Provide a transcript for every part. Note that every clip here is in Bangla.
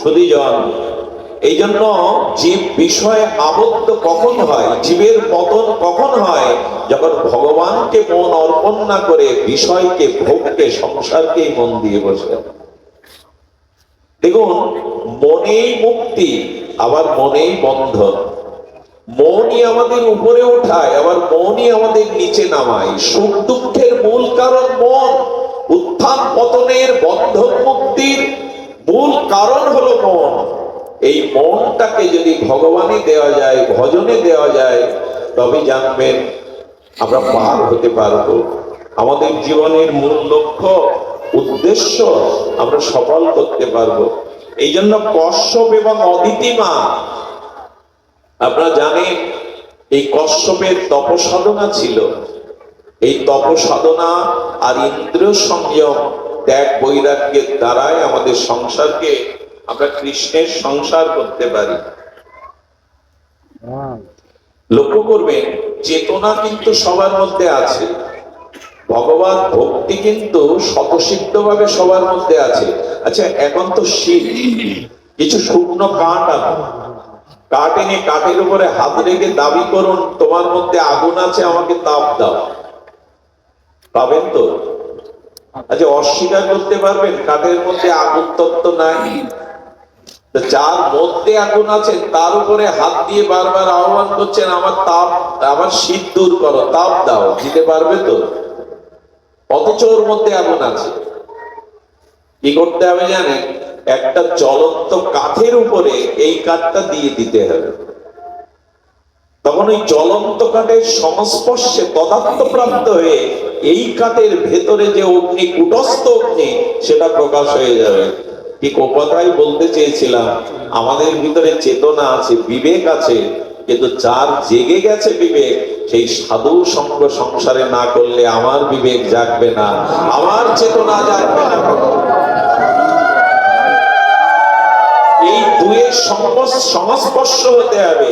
সুধীজন, এই জন্য জীব বিষয়ে আবদ্ধ কখন হয়, জীবের পতন কখন হয়? যখন ভগবানকে মন অর্পণ না করে বিষয়কে, ভোগকে, সংসারকেই মন দিয়ে বসে। দেখুন, মনেই মুক্তি, আবার মনেই বন্ধন। মনই আমাদের উপরে ওঠায়, আবার মনই আমাদের নিচে নামায়। সুখ দুঃখের মূল কারণ মন। উত্থান পতনের, বন্ধন মুক্তির মূল কারণ হলো মন। এই মনটাকে যদি ভগবানে দেওয়া যায়, ভজনে দেওয়া যায়, তবে জানবেন আমরা পার হতে পারবো। আমাদের জীবনের মূল লক্ষ্য, উদ্দেশ্য আমরা সফল করতে পারবো। এই জন্য কশ্যপ এবং অদিতি মা, আপনারা জানেন এই কশ্যপের তপসাধনা ছিল। এই তপসাধনা আর ইন্দ্রিয় সংযম, ত্যাগ, বৈরাগ্যের দ্বারাই আমাদের সংসারকে, আমরা কৃষ্ণের সংসার করতে পারি। লক্ষ্য করবেন, চেতনা কিন্তু সবার মধ্যে আছে। ভগবান ভক্তি কিন্তু স্বতঃসিদ্ধ ভাবে সবার মধ্যে আছে। আচ্ছা, এখন তো শীত, কিছু শুকনো কাঠ আনো, কাঠ এনে কাঠের উপরে হাত রেখে দাবি করুন তোমার মধ্যে আগুন আছে, আমাকে তাপ দাও, পাবেন তো? আচ্ছা, অস্বীকার করতে পারবেন কাঠের মধ্যে আগুন তত্ত্ব নাই? যার মধ্যে আগুন আছে তার উপরে হাত দিয়ে বারবার আহ্বান করছেন, আমার তাপ, আমার শীত দূর করো, তাপ দাও, দিতে পারবে তো? অথচ ওর মধ্যে আগুন আছে। কি করতে হবে জানেন? একটা জ্বলন্ত কাঠের উপরে এই কাঠটা দিয়ে দিতে হবে। তখন ওই জ্বলন্ত কাঠের সংস্পর্শে পদার্থ প্রাপ্ত হয়ে এই কাঠের ভেতরে যে অগ্নি, কুটস্থ অগ্নি, সেটা প্রকাশ হয়ে যাবে। ঠিক ও কথাই বলতে চেয়েছিলাম, আমাদের ভিতরে চেতনা আছে, বিবেক আছে, কিন্তু যার জেগে গেছে বিবেক, সেই সাধু সঙ্গ সংসারে না করলে আমার বিবেক জাগবে না, আমার চেতনা জাগবে না। এই দুয়ের সংস্পর্শ হতে হবে।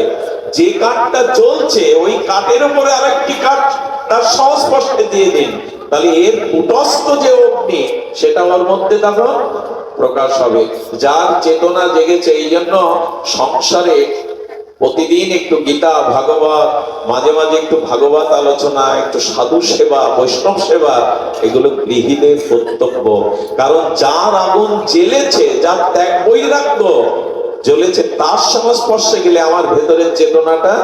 যে কাঠটা জ্বলছে ওই কাঠের উপরে আরেকটি কাঠ তার সংস্পর্শে দিয়ে দিন, তাহলে এর কুটস্থ যে অগ্নি, সেটা ওর মধ্যে তখন প্রকাশ হবে। যার চেতনা জেগেছে, এই জন্য সংসারে প্রতিদিন একটু গীতা, ভাগবত, মাঝে মাঝে একটু ভাগবত আলোচনা, একটু সাধু সেবা, বৈষ্ণব সেবা, এগুলো গৃহীদের কর্তব্য। কারণ যার আগুন জ্বেলেছে, যার ত্যাগ বৈরাগ্য জ্বলেছে, তার সংস্পর্শে গেলে আমার ভেতরের চেতনাটা,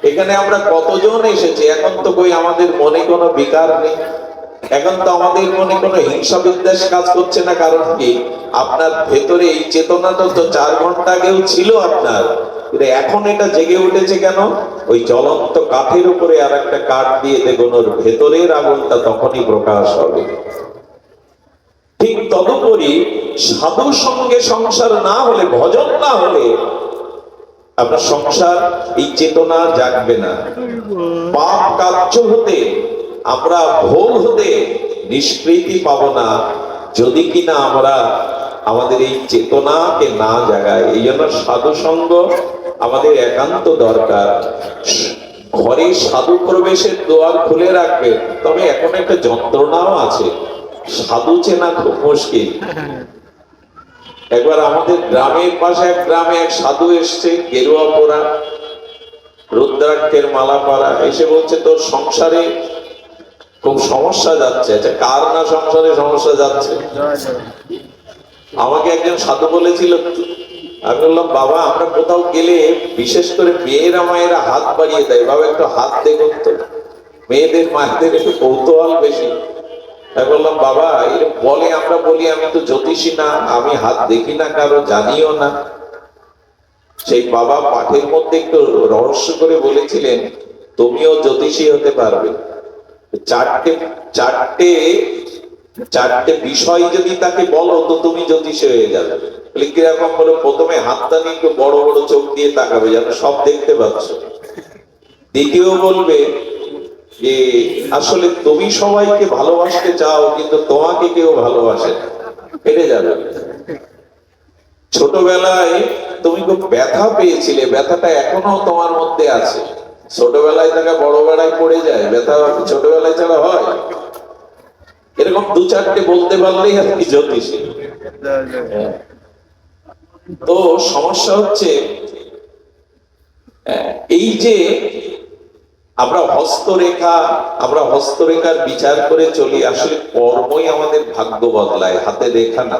এখানে আমরা কতজন এসেছি, এখন তো কই আমাদের মনে কোনো বিকার নেই, এখন তো আমাদের মনে কোনো হিংসা বিদ্বেষ কাজ করছে না। কারণ কি? আপনার ভেতরে এই চেতনাটা তো 4 ঘন্টা আগেও ছিল আপনার, এখন এটা জেগে উঠেছে কেন? ওই জ্বলন্ত কাঠের উপরে আর একটা কাঠ দিয়ে দেখুন, ওর ভেতরের আগুনটা তখনই প্রকাশ হবে। ঠিক তদুপরি সাধু সঙ্গে সংসার না হলে, ভজন না হলে আপনার সংসার, এই চেতনা জাগবে না। পাপ কার্য হতে, আমরা ভোগ হতে নিষ্কৃতি পাবো না, যদি কিনা আমরা আমাদের এই চেতনাকে না জাগাই। এই জন্য সাধু সঙ্গ আমাদের একান্ত দরকার। ঘরে সাধু প্রবেশের দুয়ার খুলে রাখবে, তবে এখন একটা যন্ত্রণাও আছে, সাধু চেনা খুব মুশকিল। একবার আমাদের গ্রামের পাশে এক গ্রামে এক সাধু এসছে, গেরুয়া পরা, রুদ্রাক্ষের মালা পরা, এসে বলছে তোর সংসারে খুব সমস্যা যাচ্ছে। আচ্ছা, কার না সংসারে সমস্যা যাচ্ছে? আমাকে একজন সাধু বলেছিল, আমি বললাম বাবা, আমরা কোথাও গেলে বিশেষ করে মেয়েরা মায়েরা হাত বাড়িয়ে দেয়, বাবা একটু হাত দেখুন তো। মেয়েদের মায়েদের একটু কৌতূহল বেশি। আমি বললাম বাবা, এরকম বলে, আমরা বলি আমি তো জ্যোতিষী না, আমি হাত দেখি না, কারো জানিও না। সেই বাবা পাঠের মধ্যে একটু রহস্য করে বলেছিলেন, তুমিও জ্যোতিষী হতে পারবে। চারটে বিষয় যদি তাকে বলো তো তুমি জ্যোতিষী হয়ে যাবে। কিরকম বলো? প্রথমে হাতটা নিয়ে একটু বড় বড় চোখ দিয়ে তাকাবে, যেন সব দেখতে পাচ্ছ। দ্বিতীয় বলবে যে আসলে তুমি সবাইকে ভালোবাসতে চাও, কিন্তু তোমাকে কেউ ভালোবাসে না, হেরে যাবে। ছোটবেলায় তুমি খুব ব্যথা পেয়েছিলে, ব্যথাটা এখনো তোমার মধ্যে আছে। ছোটবেলায় থাকা বড় বেলায় পড়ে যায়, ব্যথা ছোটবেলায় ছাড়া হয়? এরকম 2-4টে বলতে পারলেই আপনি জ্যোতিষী। তো সমস্যা হচ্ছে এই যে আমরা হস্তরেখার বিচার করে চলি, আসলে কর্মই আমাদের ভাগ্য বদলায়, হাতে রেখা না।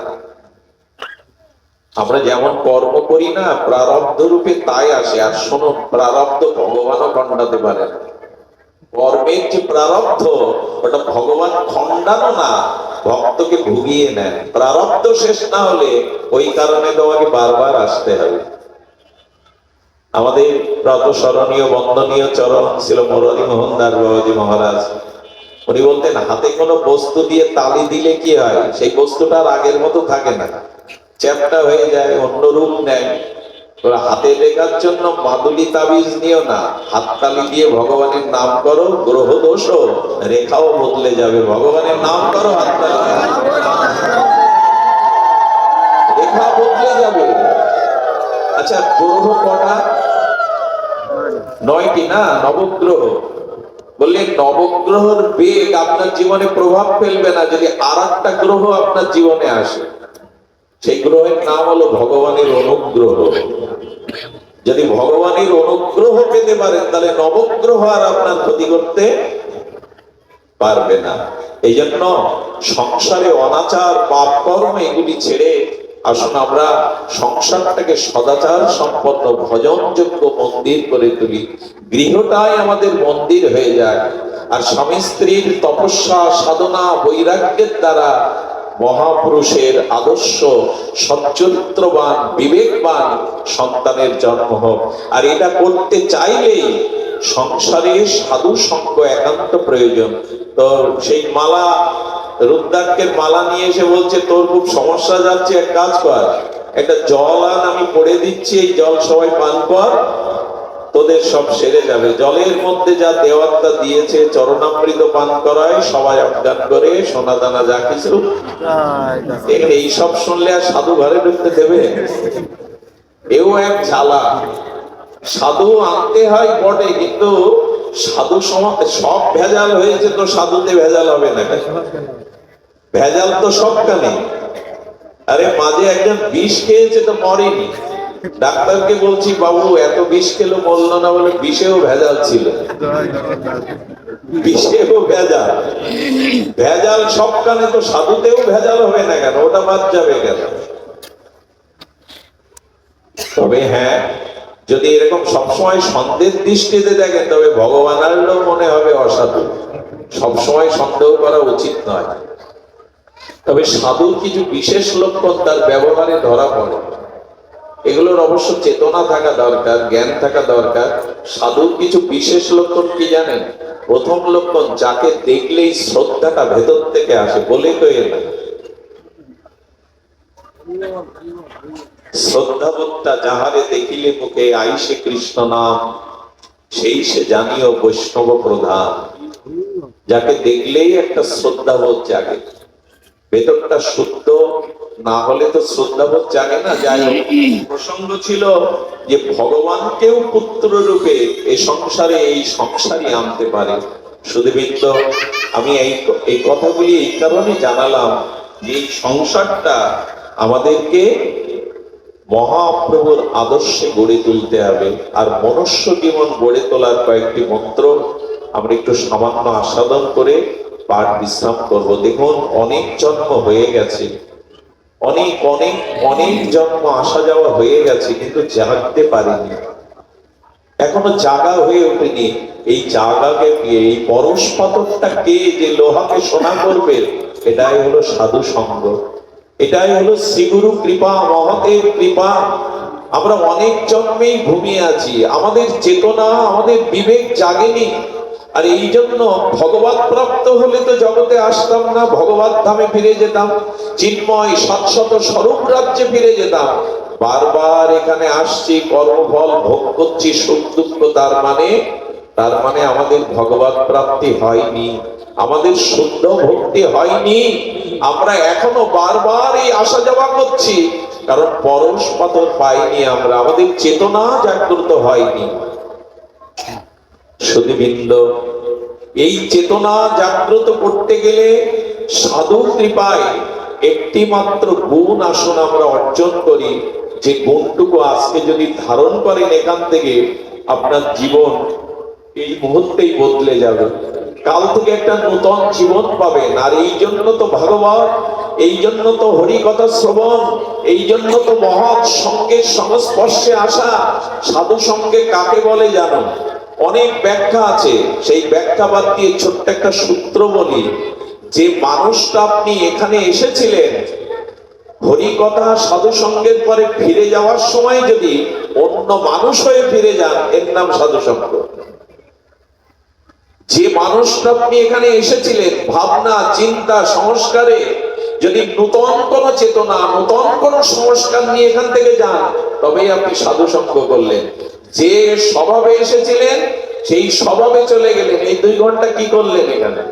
আমরা যেমন কর্ম করি না, প্রারব্ধ রূপে তাই আসে। আর শোনো, প্রারব্ধ ভগবানও খণ্ডাতে পারে না। কর্মের যে প্রারব্ধ, ওটা ভগবান খণ্ডানো না, ভক্তকে ভুগিয়ে নেন। প্রারব্ধ শেষ না হলে ওই কারণে তোমাকে বারবার আসতে হবে। আমাদের প্রাতঃস্মরণীয় বন্দনীয় চরণ ছিল মুরারি মোহন দাস বাবাজি মহারাজ। উনি বলতেন, হাতে কোনো বস্তু দিয়ে তালি দিলে কি হয়, সেই বস্তুটা আর আগের মতো থাকে না, চ্যাপ্টা হয়ে যায়, অন্য রূপ নেয়। হাতে রেখার জন্য মাদুলি তাবিজ নিও না, হাততালি দিয়ে ভগবানের নাম করো, গ্রহ দোষ রেখাও বদলে যাবে। ভগবানের নাম করো, হাততালি রেখা বদলে যাবে। আচ্ছা, গ্রহ কটা? 9টি না, নবগ্রহ। বললে নবগ্রহের বেগ আপনার জীবনে প্রভাব ফেলবে না যদি আর একটা গ্রহ আপনার জীবনে আসে। সেই গ্রহের নাম হলো ভগবানের অনুগ্রহ। যদি ভগবানের অনুগ্রহ পেতে পারেন, তাহলে নবগ্রহ আর আপনার ক্ষতি করতে পারবে না। এই জন্য সংসারে অনাচার, পাপ কর্ম এগুলি ছেড়ে আসুন আমরা সংসারটাকে সদাচার সম্পন্ন ভজনযোগ্য মন্দির করে তুলি। গৃহটাই আমাদের মন্দির হয়ে যায়। আর স্বামী স্ত্রীর তপস্যা, সাধনা, বৈরাগ্যের দ্বারা মহাপুরুষের আদর্শ সচ্চরিত্রবান, বিবেকবান সন্তানের জন্ম হোক। আর এটা করতে চাইলেই সংসারে সাধু সঙ্গ একান্ত প্রয়োজন। তো সেই মালা, রুদ্রাক্ষের মালা নিয়ে এসে বলছে, তোর খুব সমস্যা যাচ্ছে, এক কাজ কর, একটা জল আন, আমি পড়ে দিচ্ছি, এই জল সবাই পান কর, তোদের সব সেরে যাবে। জলের মধ্যে যা দেওয়াত্তা দিয়েছে, চরণামৃত পান করায় সবাই অজ্ঞান করে, সোনা দানা যা কিছু। এই সব শুনলে আর সাধু ঘরে ঢুকতে দেবে? এও এক জ্বালা। সাধু আনতে হয় বটে, কিন্তু সাধু সব ভেজাল হয়েছে, তো সাধুতে ভেজাল হবে না? ভেজাল তো সবখানে। আরে মাঝে একজন বিষ খেয়েছে তো মরেনি, ডাক্তারকে বলছি, বাবু এত বিষ খেলো, বললো না, বলে বিষেও ভেজাল ছিল। বিষেও ভেজাল, ভেজাল সবখানে, তো সাধুতেও ভেজাল হবে না কেন? ওটা বাদ যাবে কেন? তবে হ্যাঁ, যদি এরকম সবসময় সন্দেহ দৃষ্টিতে দেখেন, তবে ভগবান আরও মনে হবে অসাধু। সবসময় সন্দেহ করা উচিত নয়। তবে সাধুর কিছু বিশেষ লক্ষণ তার ব্যবহারে ধরা পড়ে। এগুলোর অবশ্য চেতনা থাকা দরকার, জ্ঞান থাকা দরকার। সাধুর কিছু বিশেষ লক্ষণ কি জানেন? প্রথম লক্ষণ, যাকে দেখলেই শ্রদ্ধাটা ভেতর থেকে আসে, বলে তো এ না। শ্রদ্ধাবোধটা, যাহারে দেখিলে মুখে আইসে কৃষ্ণ নাম, সেই সে জানিও বৈষ্ণব প্রধান। যাকে দেখলেই একটা শ্রদ্ধাবোধ জাগে, ভেতরটা শুদ্ধ না হলে তো শ্রদ্ধাবোধ জাগে না। যাই হোক, প্রসঙ্গ ছিল যে ভগবানকেও পুত্র রূপে এই সংসারই আনতে পারে। শুধুবৃন্দ, আমি এই কথাগুলি এই কারণে জানালাম যে এই সংসারটা আমাদেরকে মহাপ্রভুর আদর্শে গড়ে তুলতে হবে। আর মনুষ্য জীবন গড়ে তোলার কয়েকটি মন্ত্র আমরা একটু সামান্য আস্বাদন করে পাঠ বিশ্রাম করব। দেখুন, অনেক জন্ম হয়ে গেছে, অনেক অনেক অনেক জন্ম আসা যাওয়া হয়ে গেছে, কিন্তু জাগতে পারিনি, এখনো জাগা হয়ে ওঠেনি। এই জাগাকে পেয়ে, এই পরশ পাথরটা কে যে লোহাকে সোনা করবে, এটাই হলো সাধু সঙ্গ, এটাই হলো শ্রীগুরু কৃপা, মহতের কৃপা। আমরা অনেক জন্মেই ঘুমিয়ে আছি, আমাদের চেতনা, আমাদের বিবেক জাগেনি। আর এই জন্য ভগবত প্রাপ্ত হলে তো জগতে আসতাম না, ভগবত ধামে ফিরে যেতাম, চিন্ময় শাশ্বত স্বরূপ রাজ্যে ফিরে যেতাম। বারবার এখানে আসছি, কর্মফল ভোগ করছি, সুখ দুঃখ। তার মানে আমাদের ভগবত প্রাপ্তি হয়নি, আমাদের শুদ্ধ ভক্তি হয়নি। আমরা এখনো বারবার এই আসা যাওয়া করছি, কারণ পরশ পাথর পাইনি আমরা, আমাদের চেতনা জাগ্রত হয়নি। শুধুবৃন্দ, এই চেতনা জাগ্রত করতে গেলে সাধু কৃপায় একটি মাত্র গুণ আসুন আমরা অর্জন করি, যে গুণটুকু আজকে যদি ধারণ করেন এখান থেকে, আপনার জীবন এই মুহূর্তেই বদলে যাবে। কাল থেকে একটা নতুন জীবন পাবেন। আর এই জন্য তো ভাগবত, এই জন্য তো হরি কথা শ্রবণ, এই জন্য তো মহৎ সঙ্গের সংস্পর্শে আসা। সাধু সঙ্গে কাকে বলে জানো? অনেক ব্যাখ্যা আছে, সেই ব্যাখ্যা বাদ দিয়ে ছোট্ট একটা সূত্র বলি। যে মানুষটা আপনি এখানে এসেছিলেন হরি কথা সাধু সঙ্গের পরে ফিরে যাওয়ার সময় যদি অন্য মানুষ হয়ে ফিরে যান, এর নাম সাধু সঙ্গ। যে মানুষটা আপনি এখানে এসেছিলেন ভাবনা চিন্তা সংস্কারে যদি নূতন কোন চেতনা নূতন কোন সংস্কার নিয়ে এখান থেকে যান, তবেই আপনি সাধু সঙ্গ করলেন। যে স্বভাবে এসেছিলেন সেই স্বভাবে চলে গেলেন, এই 2 ঘন্টা কি করলেন এখানে?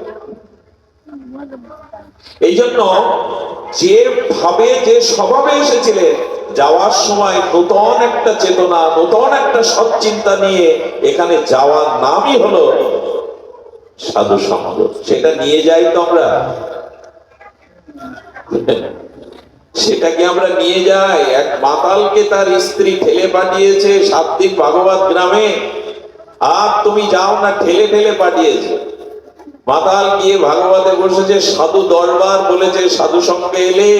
এই জন্য যে ভাবে যে স্বভাবে এসেছিলেন, যাওয়ার সময় নতুন একটা চেতনা নতুন একটা সৎচিন্তা নিয়ে এখানে যাওয়ার নামই হলো সাধু সঙ্গ। সেটা নিয়ে যাই তো আমরা, সেটা কি আমরা নিয়ে যাই? এক মাতালকে তার স্ত্রী ঠেলে পাঠিয়েছে 7 দিন ভাগবত গ্রামে, আর তুমি যাও না, ঠেলে ঠেলে পাঠিয়েছে। মাতাল গিয়ে ভাগবতে বসেছে, সাধু দরবার বলেছে সাধু সঙ্গে এলে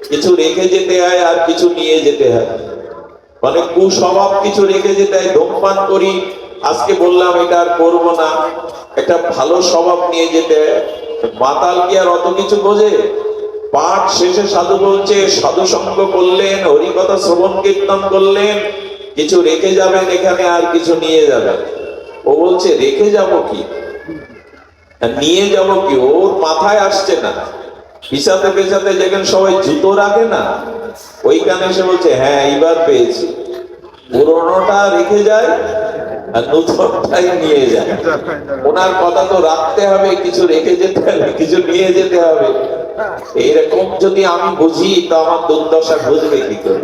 কিছু রেখে যেতে হয় আর কিছু নিয়ে যেতে হয়। মানে কুস্বভাব কিছু রেখে যেতে হয়। ধূমপান করি, আজকে বললাম এটা আর করবো না, একটা ভালো স্বভাব নিয়ে যেতে হয়। মাতাল কি আর অত কিছু বোঝে? পাঠ শেষে সাধু বলছে সাধু সঙ্গ করলেন, হরিকথা শ্রবণ কীর্তন করলেন, কিছু রেখে যাবেন এখানে আর কিছু নিয়ে যাবেন। ও বলছে রেখে যাব কি, নিয়ে যাব কি? ওর মাথায় আসছে না। পিছাতে পেছাতে যেখানে সবাই জুতো রাখে না, ওইখানে এসে বলছে হ্যাঁ এইবার পেয়েছি। পুরোনোটা রেখে যায় আর নতুনটাই নিয়ে যায়। ওনার কথা তো রাখতে হবে, কিছু রেখে যেতে হবে, কিছু নিয়ে যেতে হবে। এইরকম যদি আমি বুঝি তো আমার দুর্দশা বুঝবে কি করে?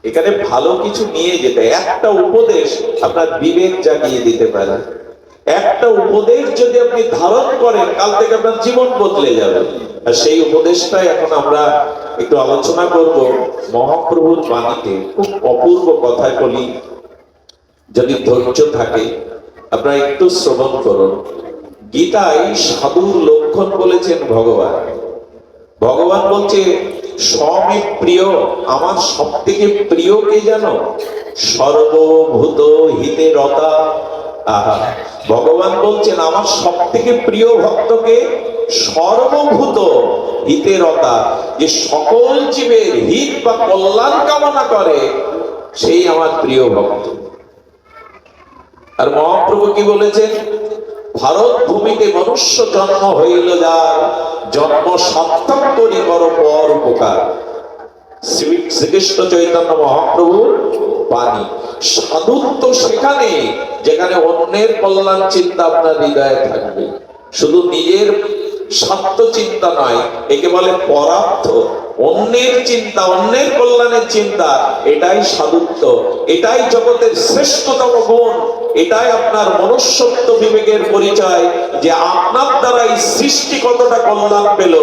এখানে ভালো কিছু নিয়ে যেতে, একটা উপদেশ আপনার বিবেক জাগিয়ে দিতে পারে। একটা উপদেশ যদি আপনি ধারণ করেন, কাল থেকে আপনার জীবন বদলে যাবে। আর সেই উপদেশটাই এখন আমরা একটু আলোচনা করব মহাপ্রভুর বাণীতে। খুব অপূর্ব কথা বলি, যদি ধৈর্য থাকে আপনারা একটু শ্রবণ করুন। গীতায় সাধুর লক্ষণ বলেছেন ভগবান। ভগবান বলছে স্বমে প্রিয়, আমার সব থেকে প্রিয় কে জানো? সর্বভূত হিতে রতা। আহা, ভগবান বলছেন আমার সব থেকে প্রিয় ভক্তকে সর্বভূত হিতে রতা, যে সকল জীবের হিত বা কল্যাণ কামনা করে, সেই আমার প্রিয় ভক্ত। আর মহাপ্রভু কি বলেছেন? ভারত ভূমিতে মনুষ্য জন্ম হইল যার, জন্ম সার্থক করি কর পর উপকার। শ্রীকৃষ্ণ চৈতন্য মহাপ্রভুর বাণী। সাধুত্ব সেখানে যেখানে অন্যের কল্যাণ চিন্তা আপনার হৃদয়ে থাকবে, শুধু নিজের স্বার্থ চিন্তা নয়, একে বলে পরার্থ। অন্যের চিন্তা, অন্যের কল্যাণের চিন্তা, এটাই সাধুত্ব, এটাই জগতের শ্রেষ্ঠতম গুণ, এটাই আপনার মনুষ্যত্ব বিবেকের পরিচয়। যে আপনার দ্বারা এই সৃষ্টি কতটা কল্যাণ পেল,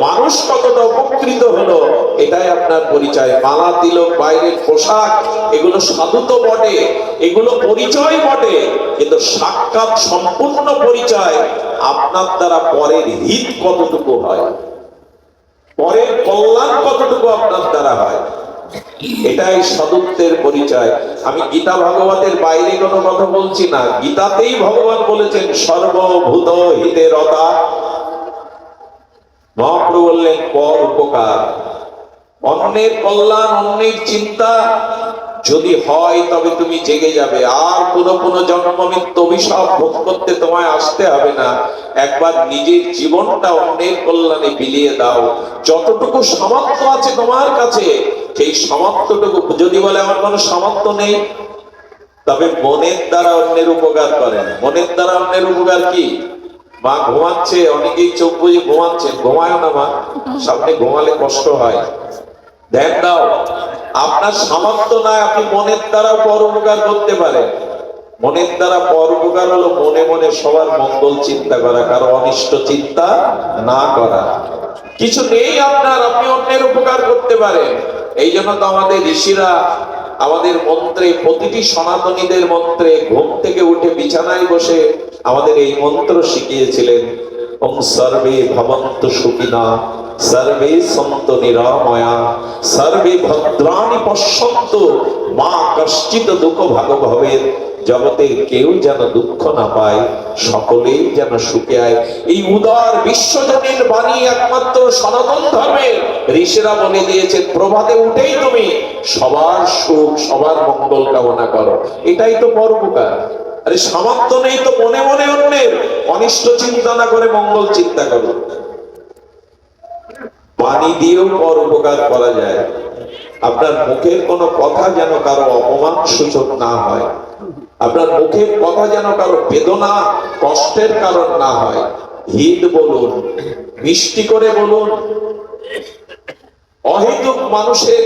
মানুষ কতটা উপকৃত হলো, এটাই আপনার পরিচয়। মালা তিলক বাইরের পোশাক এগুলো সাধুত্ব বটে, এগুলো পরিচয় বটে, কিন্তু সাক্ষাৎ সম্পূর্ণ পরিচয় আপনার দ্বারা পরের হিত কতটুকু হয়, পরের কল্যাণ কতটুকু আপনার দ্বারা হয়, এটাই সাধুত্বের পরিচয়। আমি গীতা ভাগবতের বাইরে কোনো কথা বলছি না। গীতাতেই ভগবান বলেছেন সর্বভূত হিতে রতা। মহাপ্রভু বললেন পর উপকার, অন্যের কল্যাণ, অন্যের চিন্তা যদি হয় তবে তুমি জেগে যাবে। আর কোনো জন্ম মৃত্যু অভিশাপ ভোগ করতে তোমায় আসতে হবে না। একবার নিজের জীবনটা অন্যের কল্যাণে বিলিয়ে দাও। যতটুকু সামর্থ্য আছে তোমার কাছে, সেই সামর্থ্যটুকু, যদি বলে আমার কোনো সামর্থ্য নেই, তবে মনের দ্বারা অন্যের উপকার করেন। মনের দ্বারা অন্যের উপকার কি? মা ঘুমাচ্ছে, অনেকেই চোখ বুঝে ঘুমাচ্ছেন, ঘুমায় না মা, সামনে ঘুমালে কষ্ট হয়, ধ্যান দাও। আপনার সামর্থ্য নয়, আপনি মনের দ্বারা পর উপকার করতে পারেন। মনের দ্বারা পর উপকার হলো মনে মনে সবার মঙ্গল চিন্তা করা, কারো অনিষ্ট চিন্তা না করা। কিছু নেই আপনার, আপনি অন্যের উপকার করতে পারেন। এই জন্য তো আমাদের ঋষিরা আমাদের মন্ত্রে, প্রতিটি সনাতনীদের মন্ত্রে ঘুম থেকে উঠে বিছানায় বসে আমাদের এই মন্ত্র শিখিয়েছিলেন। ওম সর্বে ভবন্তু সুখিনা, সর্বে সন্তু নিরাময়া, সর্বে ভদ্রাণি পশ্যন্তু, মা কশ্চিৎ দুঃখ ভাগ ভবেৎ। জগতে কেউ যেন দুঃখ না পায়, সকলেই যেন সুখে আয়। এই উদার বিশ্বজনীন বাণী একমাত্র সনাতন ধর্মের ঋষিরা বলে দিয়েছেন। প্রভাতে উঠেই তুমি সবার সুখ, সবার মঙ্গল কামনা করো, এটাই তো পরোপকার। আরে সামর্থ্য নেই তো মনে মনে অন্যের অনিষ্ট চিন্তা না করে মঙ্গল চিন্তা করো। বাণী দিয়েও পরোপকার করা যায়। আপনার মুখের কোনো কথা যেন কারো অপমান সূচক না হয়, আপনার মুখের কথা যেন কারো বেদনা কষ্টের কারণ না হয়। হিত বলুন, মিষ্টি করে বলুন। অহেতুক মানুষের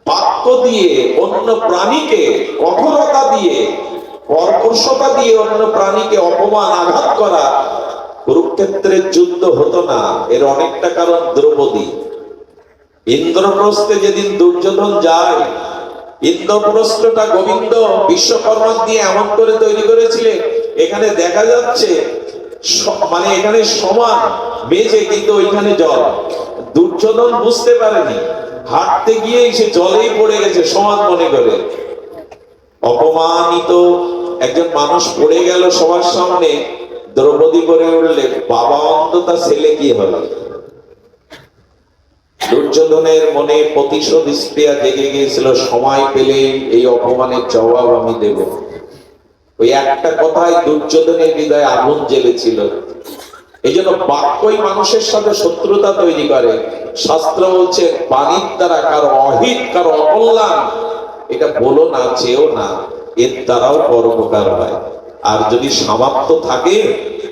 বাক্য দিয়ে অন্য প্রাণীকে, কঠোরতা দিয়ে, কর্কশতা দিয়ে অন্য প্রাণীকে অপমান আঘাত করা, কুরুক্ষেত্রের যুদ্ধ হতো না। এর অনেকটা কারণ দ্রৌপদী। ইন্দ্রপ্রস্থে যেদিন দুর্যোধন যায়, ইন্দ্রপ্রস্থটা গোবিন্দ বিশ্বকর্মা দিয়ে এমন করে তৈরি করেছিলেন, এখানে দেখা যাচ্ছে মানে এখানে সমান মেঝে, কিন্তু ওইখানে জল। দুর্যোধন বুঝতে পারেনি, হাঁটতে গিয়ে সে জলেই পড়ে গেছে সমান মনে করে। অপমানিত একজন মানুষ পড়ে গেল সবার সামনে, দ্রৌপদী করে উঠলে, বাবা অন্ধ তা ছেলে কি হলো? দুর্যোধনের মনে প্রতিশোধ স্পৃহা জেগে গিয়েছিল, সময় পেলে এই অপমানের জবাব আমি দেব। ওই একটা কথায় দুর্যোধনের হৃদয়ে আগুন জ্বেলেছিল। এই জন্য বাক্যই মানুষের সাথে শত্রুতা তৈরি করে। শাস্ত্র বলছে বাণীর দ্বারা কারো অহিত, কারো অকল্যাণ এটা বলো না, চেয়েও না, এর দ্বারাও পরোপকার হয়। আর যদি সামর্থ্য থাকে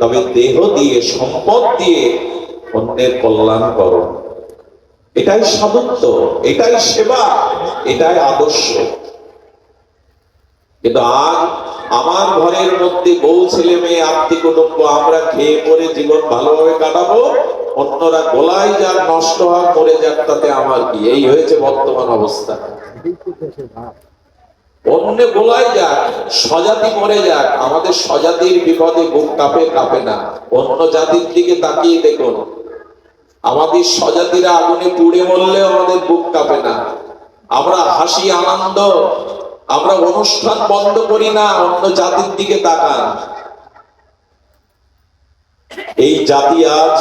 তবে দেহ দিয়ে, সম্পদ দিয়ে অন্যের কল্যাণ করো। এটাই সাধুত্ব, এটাই সেবা, এটাই আদর্শ। কিন্তু আজ আমার ঘরের মধ্যে বউ, ছেলে মেয়ে, আত্মীয় কুটুম্ব, আমরা খেয়ে পরে জীবন ভালোভাবে কাটাবো, অন্যরা গোলায় যাক, নষ্ট হোক, মরে যাক, তাতে আমার কি? এই হয়েছে বর্তমান অবস্থা। অন্য গোলায় যাক, স্বজাতি মরে যাক, আমাদের স্বজাতির বিপদে বুক কাঁপে কাঁপে না। অন্য জাতির দিকে তাকিয়ে দেখুন, আমাদের স্বজাতিরা আগুনে পুড়ে মরলেও আমাদের বুক কাঁপে না। আমরা হাসি, আনন্দ, আমরা অনুষ্ঠান বন্ধ করি না। অন্য জাতির দিকে তাকান। এই জাতি আজ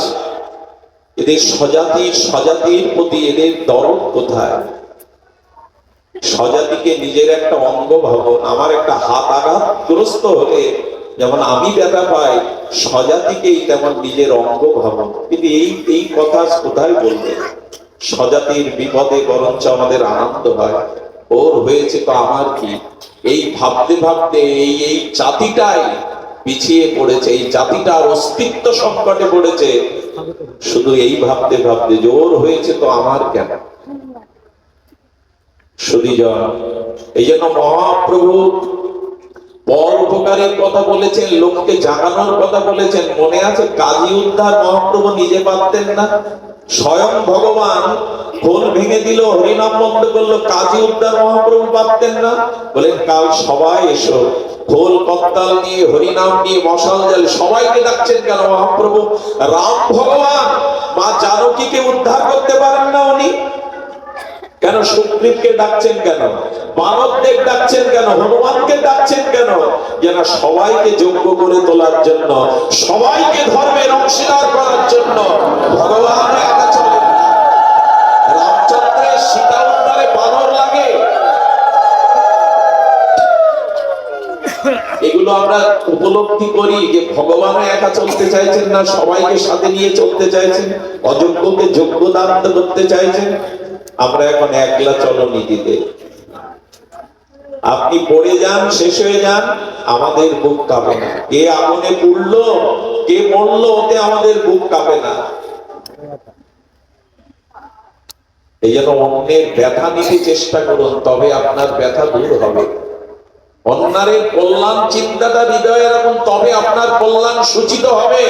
এদের স্বজাতির প্রতি এদের দরদ কোথায়? স্বজাতিকে নিজের একটা অঙ্গ ভাবুন। আমার একটা হাত আঘাতগ্রস্ত হলে যেমন আমি ব্যথা পাই, স্বজাতিকেই তেমন নিজের অঙ্গ ভাবুন। কিন্তু এই কথা কোথায় বলবে? স্বজাতির বিপদে বরঞ্চ আমাদের আনন্দ হয়। ওর হয়েছে তো আমার কি? এই ভাবতে ভাবতে এই জাতিটাই পিছিয়ে পড়েছে, এই জাতিটার অস্তিত্ব সংকটে পড়েছে, শুধু এই ভাবতে ভাবতে যে ওর হয়েছে তো আমার কেন। শুধুজন, এই জন্য মহাপ্রভু পরোপকারের কথা বলেছেন, লোককে জাগানোর কথা বলেছেন। মনে আছে কাজী উদ্ধার মহাপ্রভু নিজে পারতেন না? স্বয়ং ভগবান খোল ভেঙে দিল, হরিনাম বন্ধ করলো, কাজী উদ্ধার মহাপ্রভু পারতেন না? বলেন কাল সবাই এসো, খোল করতাল নিয়ে, হরিনাম নিয়ে, মশাল জ্বাল, সবাইকে ডাকছেন কেন মহাপ্রভু? রাম ভগবান মা জানকীকে উদ্ধার করতে পারেন না উনি? কেন সুগ্রীবকে ডাকছেন? কেন মানবদেব ডাকছেন? কেন হনুমানকে ডাকছেন? কেন? যেন সবাইকে যোগ্য করে তোলার জন্য, সবাইকে ধর্মের অংশীদার করার জন্য। ভগবান একা চলেন না। রামচন্দ্রের সীতা উদ্ধারে বানর লাগে, এগুলো আমরা উপলব্ধি করি যে ভগবান একা চলতে চাইছেন না, সবাইকে সাথে নিয়ে চলতে চাইছেন, অযোগ্যকে যোগ্য দান করতে চাইছেন। আমরা এখন একলা চলো নীতিতে। আপনি পড়ে যান, শেষ হয়ে যান, আমাদের বুক কাঁপে না। কে আগুনে পুড়লো, কে মরলো, ওতে আমাদের বুক কাঁপে না। এই জন্য অন্যের ব্যথা নিতে চেষ্টা করুন, তবে আপনার ব্যথা দূর হবে। অন্যের কল্যাণ চিন্তাটা হৃদয়ে রাখুন, তবে আপনার কল্যাণ সূচিত হবে,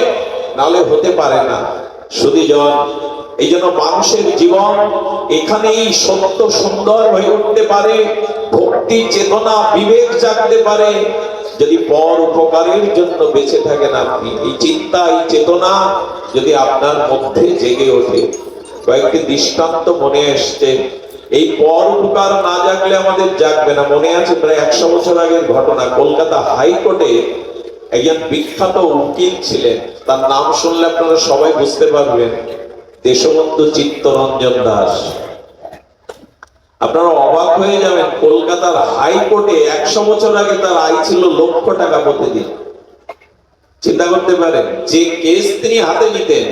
নাহলে হতে পারে না। শুধুজন, এই জন্য মানুষের জীবন এখানেই সত্য সুন্দর হয়ে উঠতে পারে, ভক্তি চেতনা বিবেক জাগতে পারে যদি পর উপকারের জন্য বেঁচে থাকেন আপনি। এই চিন্তা এই চেতনা যদি আপনার মধ্যে জেগে ওঠে। কয়েকটি দৃষ্টান্ত মনে এসছে, এই পর উপকার না জাগলে আমাদের জাগবে না। মনে আছে প্রায় 100 বছর আগের ঘটনা, কলকাতা হাইকোর্টে একজন বিখ্যাত উকিল ছিলেন, তার নাম শুনলে আপনারা সবাই বুঝতে পারবেন, দেশবন্ধু চিত্তরঞ্জন দাস। আপনারা অবাক হয়ে যাবেন, কলকাতার হাইকোর্টে 100 বছর আগে তার আয় ছিল লক্ষ টাকা প্রতিদিন। চিন্তা করতে পারেন, যে কেস তিনি হাতে নিতেন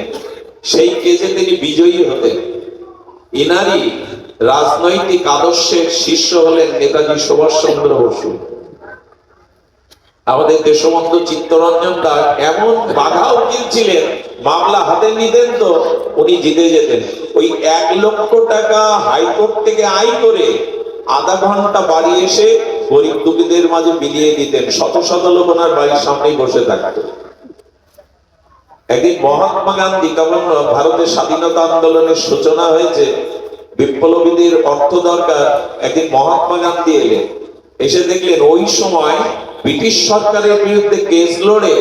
সেই কেসে তিনি বিজয়ী হতেন। ইনারই রাজনৈতিক আদর্শের শীর্ষ হলেন নেতাজি সুভাষচন্দ্র বসু। আমাদের দেশবন্ধু চিত্তরঞ্জন দাস এমন বাঘা উকিল ছিলেন, মামলা হাতে নিতেন তো উনি জিতে যেতেন। ওই 1 লক্ষ টাকা হাইকোর্ট থেকে আয় করে আধা ঘন্টা বাড়ি এসে গরিব দুঃখীদের মাঝে বিলিয়ে দিতেন। শত শত লোক ওনার বাড়ির সামনেই বসে থাকতো। একদিন মহাত্মা গান্ধী, তখন ভারতের স্বাধীনতা আন্দোলনের সূচনা হয়েছে, বিপ্লবীদের অর্থ দরকার, একদিন মহাত্মা গান্ধী এলেন। এসে দেখলেন ওই সময় ব্রিটিশ সরকারের বিরুদ্ধে কেস লড়ে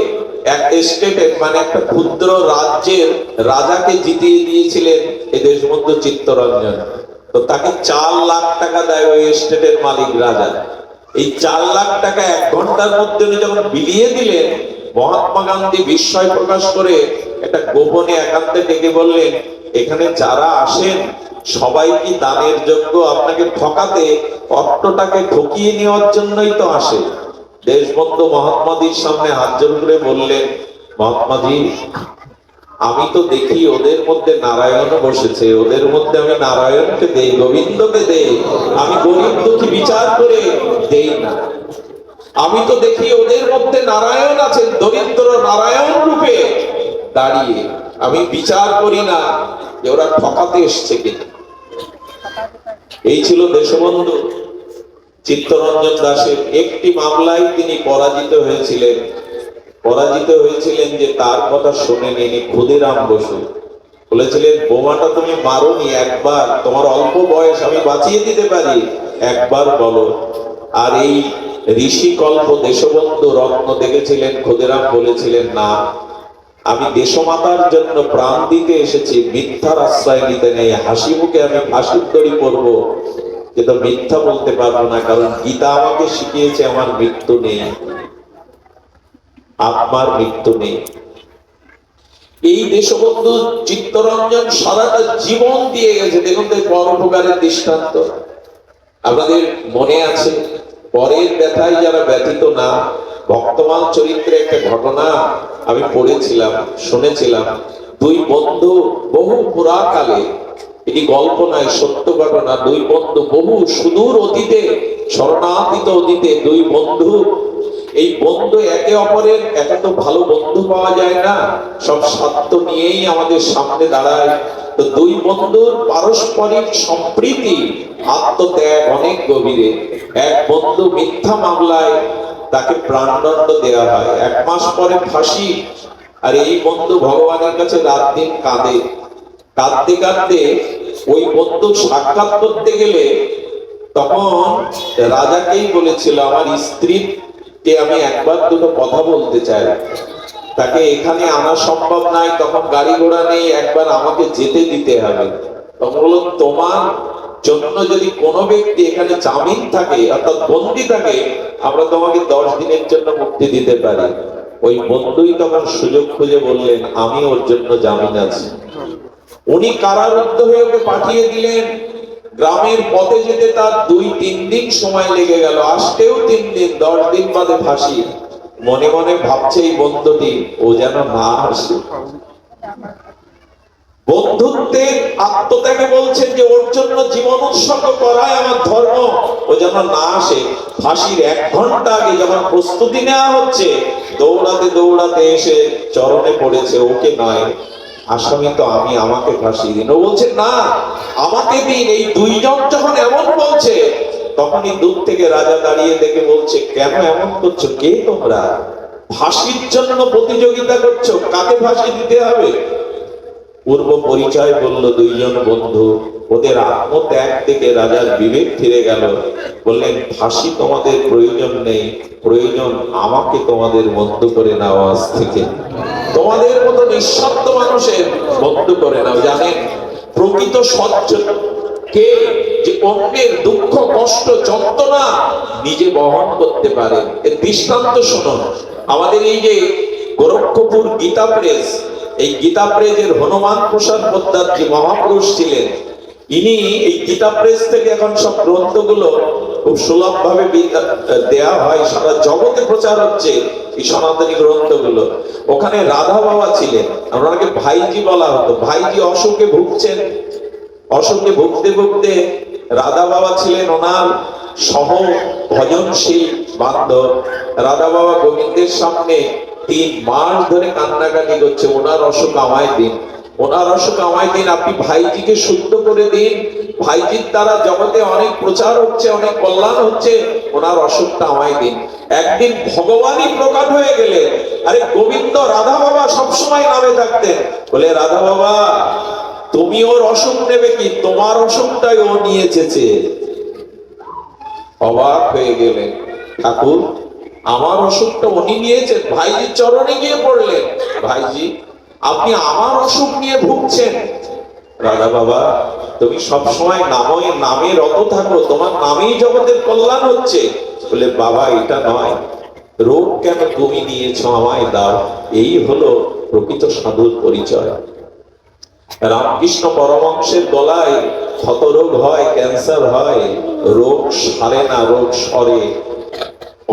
এক স্টেটের মানে একটা ক্ষুদ্র রাজ্যের রাজাকে জিতিয়ে দিয়েছিলেন এই দেশবন্ধু চিত্তরঞ্জন। তো তাকে 4 লাখ টাকা দেয় ওই স্টেটের মালিক রাজা। এই 4 লাখ টাকা 1 ঘন্টার মধ্যে উনি যখন বিলিয়ে দিলেন, মহাত্মা গান্ধী বিস্ময় প্রকাশ করে একটা গোপনে একান্তে ডেকে বললেন, এখানে যারা আসেন সবাই কি দানের যোগ্য? আপনাকে ঠকাতে, অর্থটাকে ঠকিয়ে নেওয়ার জন্যই তো আসে। দেশবন্ধু মহাত্মাজির সামনে হাত জোড় করে বললেন, মহাত্মাজি, আমি তো দেখি ওদের মধ্যে নারায়ণ বসেছে, ওদের মধ্যে আমি নারায়ণকে দেই, গোবিন্দকে দেই, আমি গরিব দুঃখী বিচার করে দেই না। আমি তো দেখি ওদের মধ্যে নারায়ণ আছেন, দরিদ্র নারায়ণ রূপে দাঁড়িয়ে, আমি বিচার করি না যে ওরা ঠকাতে এসছে কিনা। এই ছিল দেশবন্ধু চিত্তরঞ্জন দাসের। একটি মামলায় তিনি পরাজিত হয়েছিলেন যে তার কথা শোনেনি ক্ষুদিরাম বসু। বলেছিলেন, বোমাটা তুমি মারোনি একবার, তোমার অল্প বয়স, আমি বাঁচিয়ে দিতে পারি, একবার বলো। আর এই ঋষি কল্প দেশবন্ধু রত্ন দেখেছিলেন, ক্ষুদিরাম বলেছিলেন, না, আমি দেশমাতার জন্য প্রাণ দিতে এসেছি, মিথ্যার আশ্রয় নিতে নেই। হাসি মুখে আমি ফাঁসির দড়ি পড়বো, কিন্তু মিথ্যা বলতে পারবো না, কারণ গীতা আমাকে শিখিয়েছে আমার মৃত্যু নেই, আত্মার মৃত্যু নেই। এই দেশবন্ধু চিত্তরঞ্জন সারাটা জীবন দিয়ে গেছে। দেখুন তো পরোপকারের দৃষ্টান্ত আপনাদের মনে আছে। পরের ব্যথায় যারা ব্যথিত না, ভক্তমান চরিত্রে একটা ঘটনা আমি পড়েছিলাম, শুনেছিলাম। 2 বন্ধু বহু পুরাকালে, এটি গল্প নয়, সত্য ঘটনা। 2 বন্ধু বহু সুদূর অতীতে, শরণাতীত অতীতে 2 বন্ধু। এই বন্ধু একে অপরের, এত ভালো বন্ধু পাওয়া যায় না, সব স্বার্থ নিয়েই আমাদের সামনে দাঁড়ায়। তো 2 বন্ধুর পারস্পরিক সম্প্রীতি, আত্মত্যাগ অনেক গভীরে। এক বন্ধু মিথ্যা মামলায় তাকে প্রাণদণ্ড দেওয়া হয়, 1 মাস পরে ফাঁসি। আর এই বন্ধু ভগবানের কাছে রাত দিন কাঁদে। কাঁদতে কাঁদতে ওই বন্ধু সাক্ষাৎ করতে গেলে তখন রাজাকেই বলেছিল, আমার স্ত্রীকে আমি একবার দুটো কথা বলতে চাই, তাকে এখানে আনা সম্ভব নয়, তখন গাড়ি ঘোড়া নেই, একবার আমাকে যেতে দিতে হবে। তখন বলল, তোমার জন্য যদি কোনো ব্যক্তি এখানে জামিন থাকে, অর্থাৎ বন্দী থাকে, আমরা তোমাকে 10 দিনের জন্য মুক্তি দিতে পারি। ওই বন্ধুই তখন সুযোগ খুঁজে বললেন, আমি ওর জন্য জামিন আছি। উনি কারারুদ্ধ হয়ে ওকে পাঠিয়ে দিলেন। গ্রামের পথে যেতে তার 2-3 দিন সময় লেগে গেল, আসতেও 3 দিন, 10 দিন বাদে ফাঁসি। মনে মনে ভাবছে এই বন্ধুটি, ও যেন না আসে। বন্ধুত্বের আত্মত্যাগে বলছেন যে ওর জন্য জীবন উৎসর্গ করাই আমার ধর্ম, ও যেন না আসে। ফাঁসির 1 ঘন্টা আগে যখন প্রস্তুতি নেওয়া হচ্ছে, দৌড়াতে দৌড়াতে এসে চরণে পড়েছে, ওকে নয়, আসামি তো আমি, আমাকে ফাঁসি দিন। ও বলছে, না, আমাকে দিন। এই 2 জন যখন এমন বলছে, তখনই দূর থেকে রাজা দাঁড়িয়ে দেখে বলছে, কেন এমন করছো? কে তোমরা? ফাঁসির জন্য প্রতিযোগিতা করছো, কাকে ফাঁসি দিতে হবে? পূর্ব পরিচয় বলল দুইজন বন্ধু। ওদের আত্মত্যাগ থেকে রাজার বিবেক ফিরে গেল। বললেন, ফাঁসি তোমাদের প্রয়োজন নেই, প্রয়োজন আমাকে তোমাদের বন্ধু করে নাও। আজ থেকে তোমাদের মতো নিঃস্বার্থ মানুষের বন্ধু করে নাও। জানেন প্রকৃত সজ্জন কে? যে অন্যের দুঃখ কষ্ট যন্ত্রণা নিজে বহন করতে পারে। এর দৃষ্টান্ত শুনুন। আমাদের এই যে গোরক্ষপুর গীতা প্রেস, এই গীতা প্রেসের হনুমান প্রসাদ পোদ্দার যে মহাপুরুষ ছিলেন, ইনি এই গীতা প্রেস থেকে এখন সব গ্রন্থগুলো খুব সুলভ ভাবে দেয়া হয়, সারা জগতে প্রচার হচ্ছে এই সনাতনী গ্রন্থগুলো। ওখানে রাধা বাবা ছিলেন, ওনাকে ভাইজি বলা হতো। ভাইজি অসুখে ভুগছেন, অসুখে ভুগতে ভুগতে রাধা বাবা ছিলেন ওনার সহ ভজনশীল বান্ধব। রাধা বাবা গোবিন্দের সামনে 3 মাস ধরে কান্নাকাটি করছে, ওনার অসুখ আমায় দিন, ওনার অসুখ আমায় দিন, আপনি ভাইজিকে শুদ্ধ করে দিন, ভাইজির দ্বারা জগতে অনেক প্রচার হচ্ছে, অনেক কল্যাণ হচ্ছে, ওনার অসুখটা আমায় দিন। একদিন ভগবানই প্রকট হয়ে গেলেন। আরে গোবিন্দ রাধা বাবা সবসময় নামে থাকতেন। বলে, রাধা বাবা তুমি ওর অসুখ নেবে কি? তোমার অসুখটাই ও নিয়েছে। অবাক হয়ে গেলেন, ঠাকুর আমার অসুখটা উনি নিয়েছেন? ভাইজির চরণে গিয়ে পড়লেন, ভাইজি আপনি আমার অসুখ নিয়ে ভুগছেন। রাধা বাবা তুমি সবসময় নামে রত থাকো, তোমার নামেই জগতের কল্যাণ হচ্ছে। বলে, বাবা এটা নয়, রোগ কেন তুমি নিয়েছো, আমায় দাও। এই হলো প্রকৃত সাধুর পরিচয়। রামকৃষ্ণ পরমহংসের গলায় ক্ষতরোগ হয়, ক্যান্সার হয়, রোগ সারে না, রোগ সরে।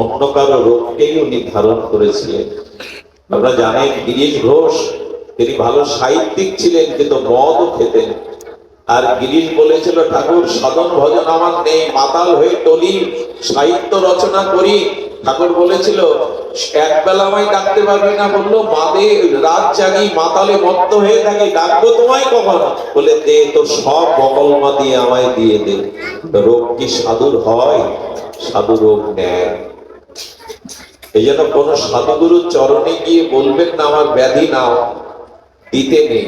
অন্য কারো রোগকেই উনি ধারণ করেছিলেন। আপনারা জানেন গিরিশ ঘোষ তিনি ভালো সাহিত্যিক ছিলেন, কিন্তু মদও খেতেন। আর গিরিশ বলেছিল, ঠাকুর সাধন ভজন আমার নেই, মাতাল হয়ে টলি সাহিত্য রচনা করি। ঠাকুর বলেছিল, এক বেলা আমায় ডাকতে পারবি না? বললো, মাদে রাত জাগি, মাতালে মত্ত হয়ে থাকি, ডাকবো তোমায় কখন? বলে, দে তোর সব বকলমা দিয়ে আমায় দিয়ে দে। রোগ কি সাধুর হয়? সাধু রোগ নেয়। এই জন্য কোন সাধুগুরুর চরণে গিয়ে বলবেন না আমার ব্যাধি নাও, দিতে নেই,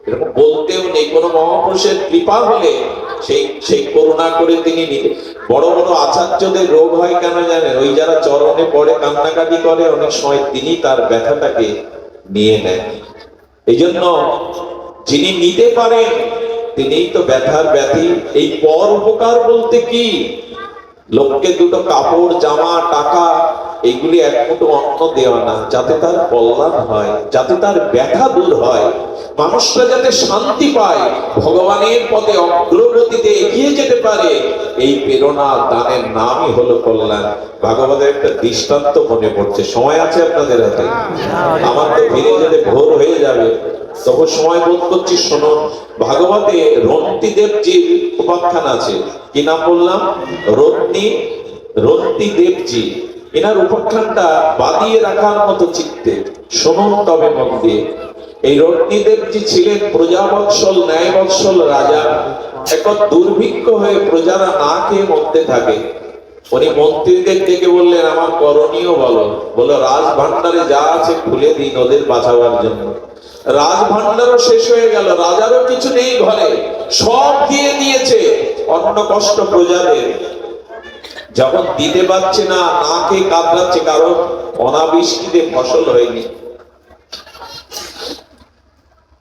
এরকম বলতেও নেই। কোন মহাপুরুষের কৃপা হলে সেই করুণা করে তিনি নিতে। বড় বড় আচার্যদের রোগ হয় কেন জানেন? ওই যারা চরণে পড়ে কান্নাকাটি করে, অনেক সময় তিনি তার ব্যথাটাকে নিয়ে নেন। এই জন্য যিনি নিতে পারেন তিনিই তো ব্যথার ব্যাধি। এই পর উপকার বলতে কি? লোককে দুটো কাপড়, জামা, টাকা এইগুলি এক মুঠো অন্ন দেওয়া না, যাতে তার কল্যাণ হয়, যাতে তার ব্যথা দূর হয়, মানুষরা যাতে শান্তি পায়, ভগবানের পথে অগ্রগতিতে এগিয়ে যেতে পারে। এই প্রেরণা দানের নামই হলো কল্যাণ। ভাগবতের একটা দৃষ্টান্ত মনে পড়ছে, সময় আছে আপনাদের হাতে? আমার তো ফিরে যেতে ভোর হয়ে যাবে, তখন সময় বোধ করছি। শুনুন, ভাগবতে রন্তি দেবজির উপাখ্যান আছে। কি নাম বললাম? রন্তি দেবজি। এনার উপাখ্যানটা বাদিয়ে রাখার মতো চিত্তে শুনুন তবে মন দিয়ে। এই রন্তি দেবজি ছিলেন প্রজাবৎসল, ন্যায়বৎসল রাজা। এখন দুর্ভিক্ষ হয়ে প্রজারা না খেয়ে মরতে থাকে। উনি মন্ত্রীদের ডেকে বললেন, আমার করণীয় বলো। বললো, রাজ ভান্ডারে যা আছে খুলে দিন ওদের বাঁচাবার জন্য। রাজ ভান্ডারও শেষ হয়ে গেল, রাজারও কিছু নেই ঘরে, সব দিয়ে দিয়েছে। অন্ন কষ্ট প্রজাদের, যখন দিতে পারছে না, না খেয়ে কাতরাচ্ছে, কারণ অনাবৃষ্টিতে ফসল হয়নি।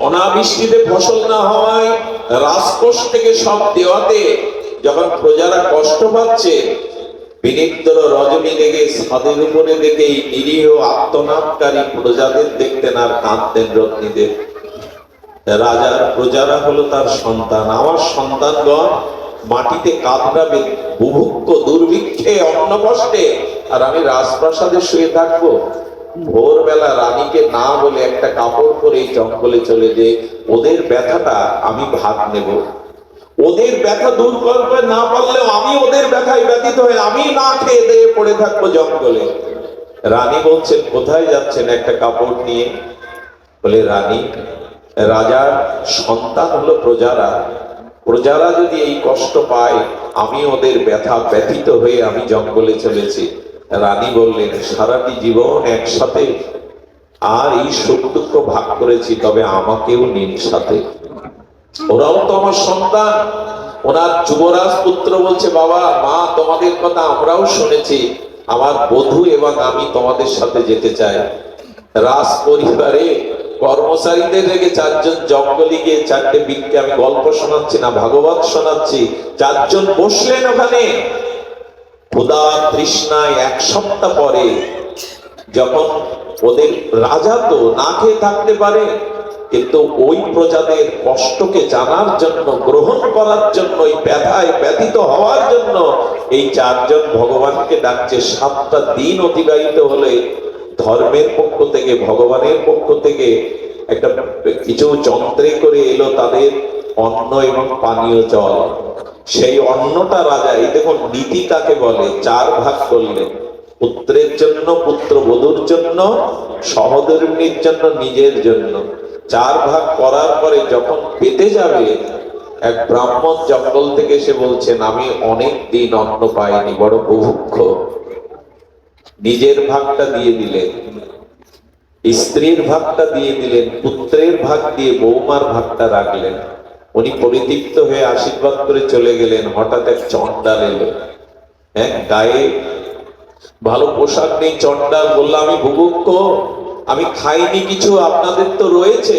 অনাবৃষ্টিতে ফসল না হওয়ায় রাজকোষ থেকে সব দেওয়াতে যখন প্রজারা কষ্ট পাচ্ছে, বিনিদ্র রজনী দেখে, ছাদের উপরে দেখে নিরীহ আত্মনাদকারী প্রজাদের দেখতেন আর কাঁদতেন রত্নীদের। রাজার প্রজারা হলো তার সন্তান। আমার সন্তানগণ মাটিতে কাতরাবে, বুভুক্ষ, দুর্ভিক্ষে, অন্ন কষ্টে, আর আমি রাজপ্রাসাদে শুয়ে থাকবো? ভোরবেলা রানীকে না বলে একটা কাপড় পরে জঙ্গলে চলে যে ওদের ব্যথাটা আমি ভাগ নেব। ওদের ব্যথা দূর করতে না পারলেও আমি ওদের ব্যথায় ব্যথিত হয়ে আমি না খেয়ে দিয়ে পড়ে থাকবো জঙ্গলে। রানী বলছেন, কোথায় যাচ্ছেন? একটা কাপড় নিয়ে। বলে, রানী, রাজার সন্তান হলো প্রজারা, প্রজারা যদি এই কষ্ট পায়, আমি ওদের ব্যথা ব্যথিত হয়ে আমি জঙ্গলে চলেছি। রানী বললেন, সারাটি জীবন একসাথে আর এই সুখ দুঃখ ভাগ করেছি, তবে আমাকেও নিন সাথে। ওরাও তো আমার সন্তান। ওনার যুবরাজ পুত্র বলছে, বাবা মা তোমাদের কথা আমরাও শুনেছি, আমার বধূ এবং আমি তোমাদের সাথে যেতে চাই। রাজ পরিবারে কর্মচারীদের রেখে চারজন জঙ্গলে গিয়ে চারটে বিককে, আমি গল্প শোনাচ্ছি না, ভাগবত শোনাচ্ছি, চারজন বসলেন ওখানে ক্ষুধা তৃষ্ণায়। এক সপ্তাহ পরে যখন ওদের রাজা তো না খেয়ে থাকতে পারে, কিন্তু ওই প্রজাদের কষ্টকে জানার জন্য, গ্রহণ করার জন্য, এই ব্যথায় ব্যথিত হওয়ার জন্য এই চারজন ভগবানকে ডাকছে। 7টা দিন অতিবাহিত হলে ধর্মের পক্ষ থেকে, ভগবানের পক্ষ থেকে একটা কিছু যন্ত্রে করে এলো তাদের অন্ন এবং পানীয় জল। সেই অন্নটা রাজা, এই দেখুন নীতি কাকে বলে, 4 ভাগ করলেন। পুত্রের জন্য, পুত্রবধূর জন্য, সহধর্মিনীর জন্য, নিজের জন্য। 4 ভাগ করার পরে যখন পেতে যাবে, এক ব্রাহ্মণ জঙ্গল থেকে এসে বলছেন, আমি অনেক দিন অন্ন পাইনি, বড় বুভুক্ষ। নিজের ভাগটা দিয়ে দিলেন, স্ত্রীর ভাগটা দিয়ে দিলেন, পুত্রের ভাগ দিয়ে বৌমার ভাগটা রাখলেন। উনি পরিতৃপ্ত হয়ে আশীর্বাদ করে চলে গেলেন। হঠাৎ এক চন্ডাল এলো, গায়ে ভালো পোশাক নেই। চন্ডাল বলল, আমি বুভুক্ষ, আমি খাইনি কিছু, আপনাদের তো রয়েছে।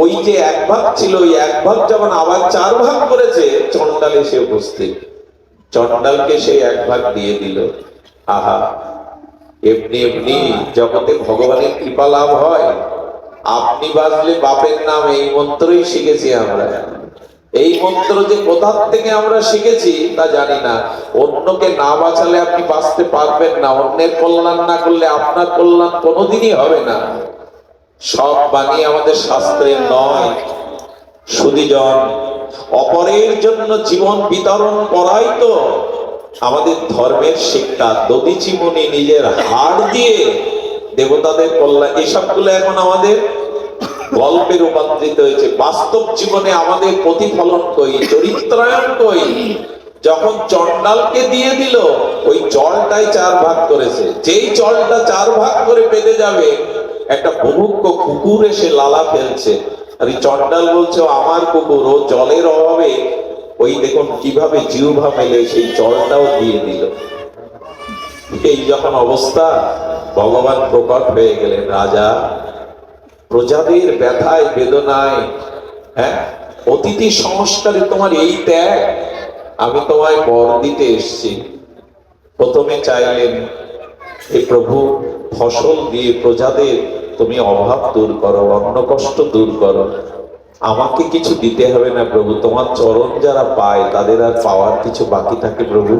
ওই যে 1 ভাগ ছিল, ওই 1 ভাগ যখন আবার 4 ভাগ করেছে, চন্ডাল এসে উপস্থিত। চন্ডালকে সেই 1 ভাগ দিয়ে দিল। আহা, এমনি এমনি জগতে ভগবানের কৃপা লাভ হয়। আপনি বাজলে বাপের নাম, এই মন্ত্রই শিখেছি আমরা। এই মন্ত্র যে কোথা থেকে আমরা শিখেছি তা জানি না। অন্যকে না বাঁচালে আপনি বাঁচতে পারবেন না। অন্যের কল্যাণ না করলে আপনার কল্যাণ কোনোদিনই হবে না। সব বাণী আমাদের শাস্ত্রের নয়। সুধীজন, অপরের জন্য জীবন বিতরণ করাই তো আমাদের ধর্মের শিক্ষা। দধিচি মুনি নিজের হাড় দিয়ে দেবতাদের কল্যাণ, এসবগুলো এখন আমাদের গল্পে রূপান্তরিত হয়েছে। বাস্তব জীবনে আমাদের প্রতিফলন কই, চরিত্রায়ন কই? যখন চন্ডালকে দিয়ে দিল, ওই জলটাই 4 ভাগ করেছে। যেই জলটা 4 ভাগ করে পেতে যাবে, একটা বুভুক্ষ কুকুর এসে লালা ফেলছে। আর এই চন্ডাল বলছে, আমার কুকুর। ও জলের অভাবে ওই দেখুন কিভাবে জিহ্বা মেলে সেই জলটাও দিয়ে দিল। এই যখন অবস্থা, ভগবান প্রকট হয়ে গেলেন। রাজা, প্রজাদের ব্যথায় বেদনায়, অতিথি সংস্কারে তোমার এই ত্যাগ, আমি তোমায় বর দিতে এসেছি। প্রথমে চাইলেন, হে প্রভু, ফসল দিয়ে প্রজাদের তুমি অভাব দূর করো, অন্ন কষ্ট দূর করো। আমাকে কিছু দিতে হবে না প্রভু, তোমার চরণ যারা পায় তাদের আর পাওয়ার কিছু বাকি থাকে প্রভু।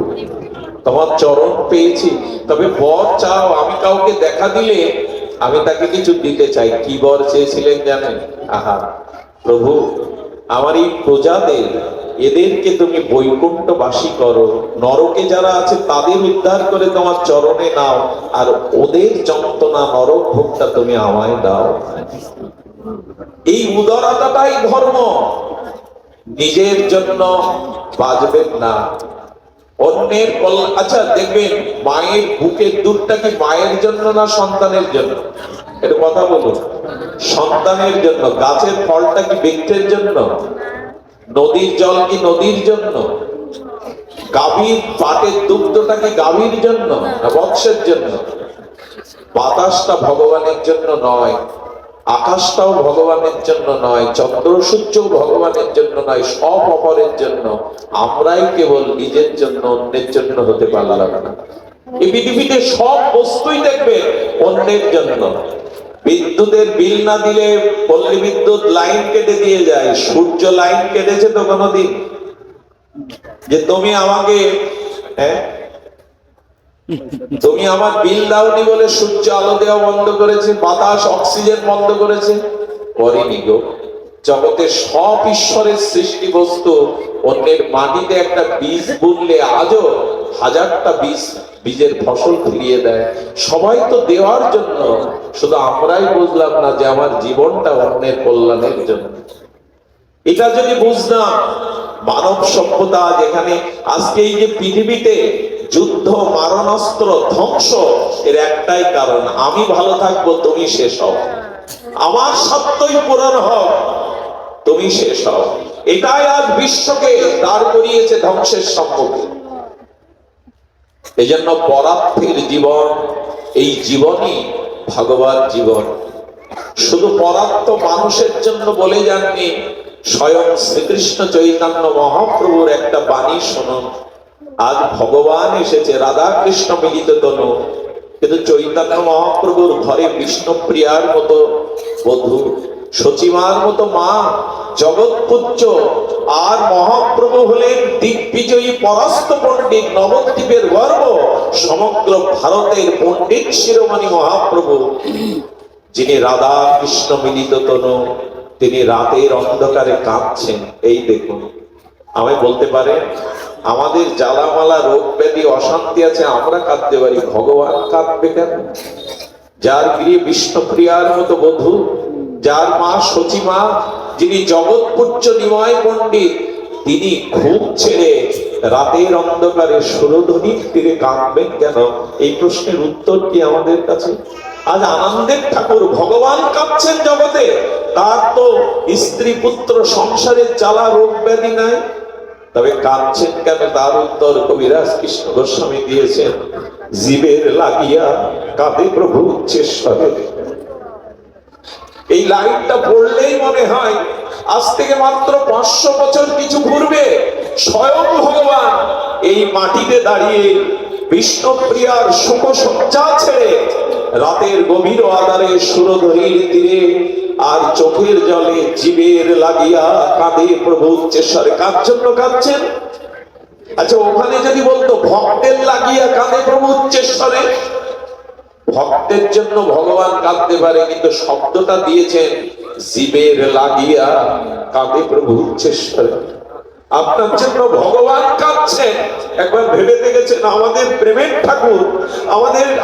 তোমার চরণ পেয়েছি, তবে বর চাও। আমি কাউকে দেখা দিলে আমি তাকে কিছু দিতে চাই। কি বর চেয়েছিলেন জানেন? আহা প্রভু, আমার এই প্রজাদের, এদেরকে তুমি বৈকুণ্ঠবাসী করো। নরকে যারা আছে তাদের উদ্ধার করে তোমার চরণে নাও, আর ওদের যন্ত্রণা নরক ভোগটা তুমি আমায় দাও। এই উদারতাটাই ধর্ম। নিজের জন্য বাঁচবেন না, অন্যের কল্যাণ। আচ্ছা দেখবেন, মায়ের বুকের দুধটা কি মায়ের জন্য না সন্তানের জন্য? এটা কথা বলুন। সন্তানের জন্য। গাছের ফলটা কি বৃক্ষের জন্য? নদীর জল কি নদীর জন্য? গাভীর পাটের দুগ্ধটা কি গাভীর জন্য না বৎসের জন্য? বাতাসটা ভগবানের জন্য নয়, আকাশটাও ভগবানের জন্য নয়, চন্দ্র সূর্যও ভগবানের জন্য নয়, সব অপরের জন্য। আমরাই কেবল নিজের জন্য, অন্যের জন্য হতে পারলাম না। এই পৃথিবীতে সব বস্তুই দেখবে অন্যের জন্য। বিদ্যুতের বিল না দিলে পল্লী বিদ্যুৎ লাইন কেটে দিয়ে যায়। সূর্য লাইন কেটেছে তো কোনোদিন যে তুমি আমাকে, তুমি আমার বিল দাওনি বলে সূর্য আলো দেওয়া বন্ধ করেছে, বাতাস অক্সিজেন বন্ধ করেছে? করেনি গো। জগতে সব ঈশ্বরের সৃষ্টি বস্তু। অন্যের মাটিতে একটা বীজ বুনলে আজও 1000টা বীজের ফসল ফিরিয়ে দেয়। সবাই তো দেওয়ার জন্য, শুধু আমরাই বুঝলাম না যে আমার জীবনটা অন্যের কল্যাণের জন্য। এটা যদি বুঝতাম, মানব সভ্যতা যেখানে আজকে এই যে পৃথিবীতে যুদ্ধ, মারণাস্ত্র, ধ্বংস, এর একটাই কারণ, আমি ভালো থাকবো তুমি শেষ হও, আমার সত্যই পূরণ হোক তুমি শেষ হও। এটাই আজ বিশ্বকে দাঁড় করিয়েছে ধ্বংসের সম্মুখে। এই জন্য পরার্থের জীবন, এই জীবনই ভগবত জীবন। শুধু পরার্থ মানুষের জন্য বলে যাননি, স্বয়ং শ্রীকৃষ্ণ চৈতন্য মহাপ্রভুর একটা বাণী শুনুন। আজ ভগবান এসেছে, রাধা কৃষ্ণ মিলিত তনু, কিন্তু চৈতন্য মহাপ্রভুর ঘরে বিষ্ণুপ্রিয়ার মতো বধূ, সচিমার মতো মা, জগৎ পূজ্য, আর মহাপ্রভু হলেন দিগ্বিজয়ী পরাস্ত পণ্ডিত, নবদ্বীপের গর্ব, সমগ্র ভারতের পণ্ডিত শিরোমণি মহাপ্রভু, যিনি রাধা কৃষ্ণ মিলিত তনু, তিনি রাতের অন্ধকারে কাঁদছেন। এই দেখুন, আমি বলতে পারেন আমাদের জ্বালামালা, রোগ ব্যাধি, অশান্তি আছে, আমরা কাঁদতে পারি, ভগবান কাঁদবে কেন? যার গৃহে বিষ্ণুপ্রিয়ার মতো বধূ, যার মা সচিমা, যিনি জগৎ পূজ্য নিময় পণ্ডিত, তিনি ঘুম ছেড়ে রাতের অন্ধকারে সুরধ্বনির তীরে কাঁদবেন কেন? এই প্রশ্নের উত্তর কি আমাদের কাছে? আজ আনন্দের ঠাকুর ভগবান কাঁদছেন জগতে, তার তো স্ত্রী পুত্র সংসারের জ্বালা, রোগ ব্যাধি নাই, তবে কাঁদছেন কেন? তার উত্তর কবিরাজ কৃষ্ণ গোস্বামী দিয়েছেন, জীবের লাগিয়া কাঁদে প্রভু উচ্চেশ্বরে। এই লাইনটা পড়লেই মনে হয় আজ থেকে মাত্র 500 বছর কিছু পূর্বে স্বয়ং ভগবান এই মাটিতে দাঁড়িয়ে বিষ্ণুপ্রিয়ার শোকসজ্জা ছেড়ে রাতের গভীর আধারে সুরধরির তীরে আর চোখের জলে জীবের লাগিয়া কাঁদে প্রভু উচ্চেশ্বরে। কার জন্য কাঁদছেন? আচ্ছা, ওখানে যদি বলতো ভক্তের লাগিয়া কাঁদে প্রভু উচ্চেশ্বরে, ভক্তের জন্য ভগবান কাঁদতে পারে, কিন্তু শব্দটা দিয়েছেন জীবের লাগিয়া কাঁদে প্রভু উচ্চেশ্বরে। আপনার জন্য ভগবান কাঁদছেন। একবার ভেবে দেখেছেন আমাদের প্রেমের ঠাকুর,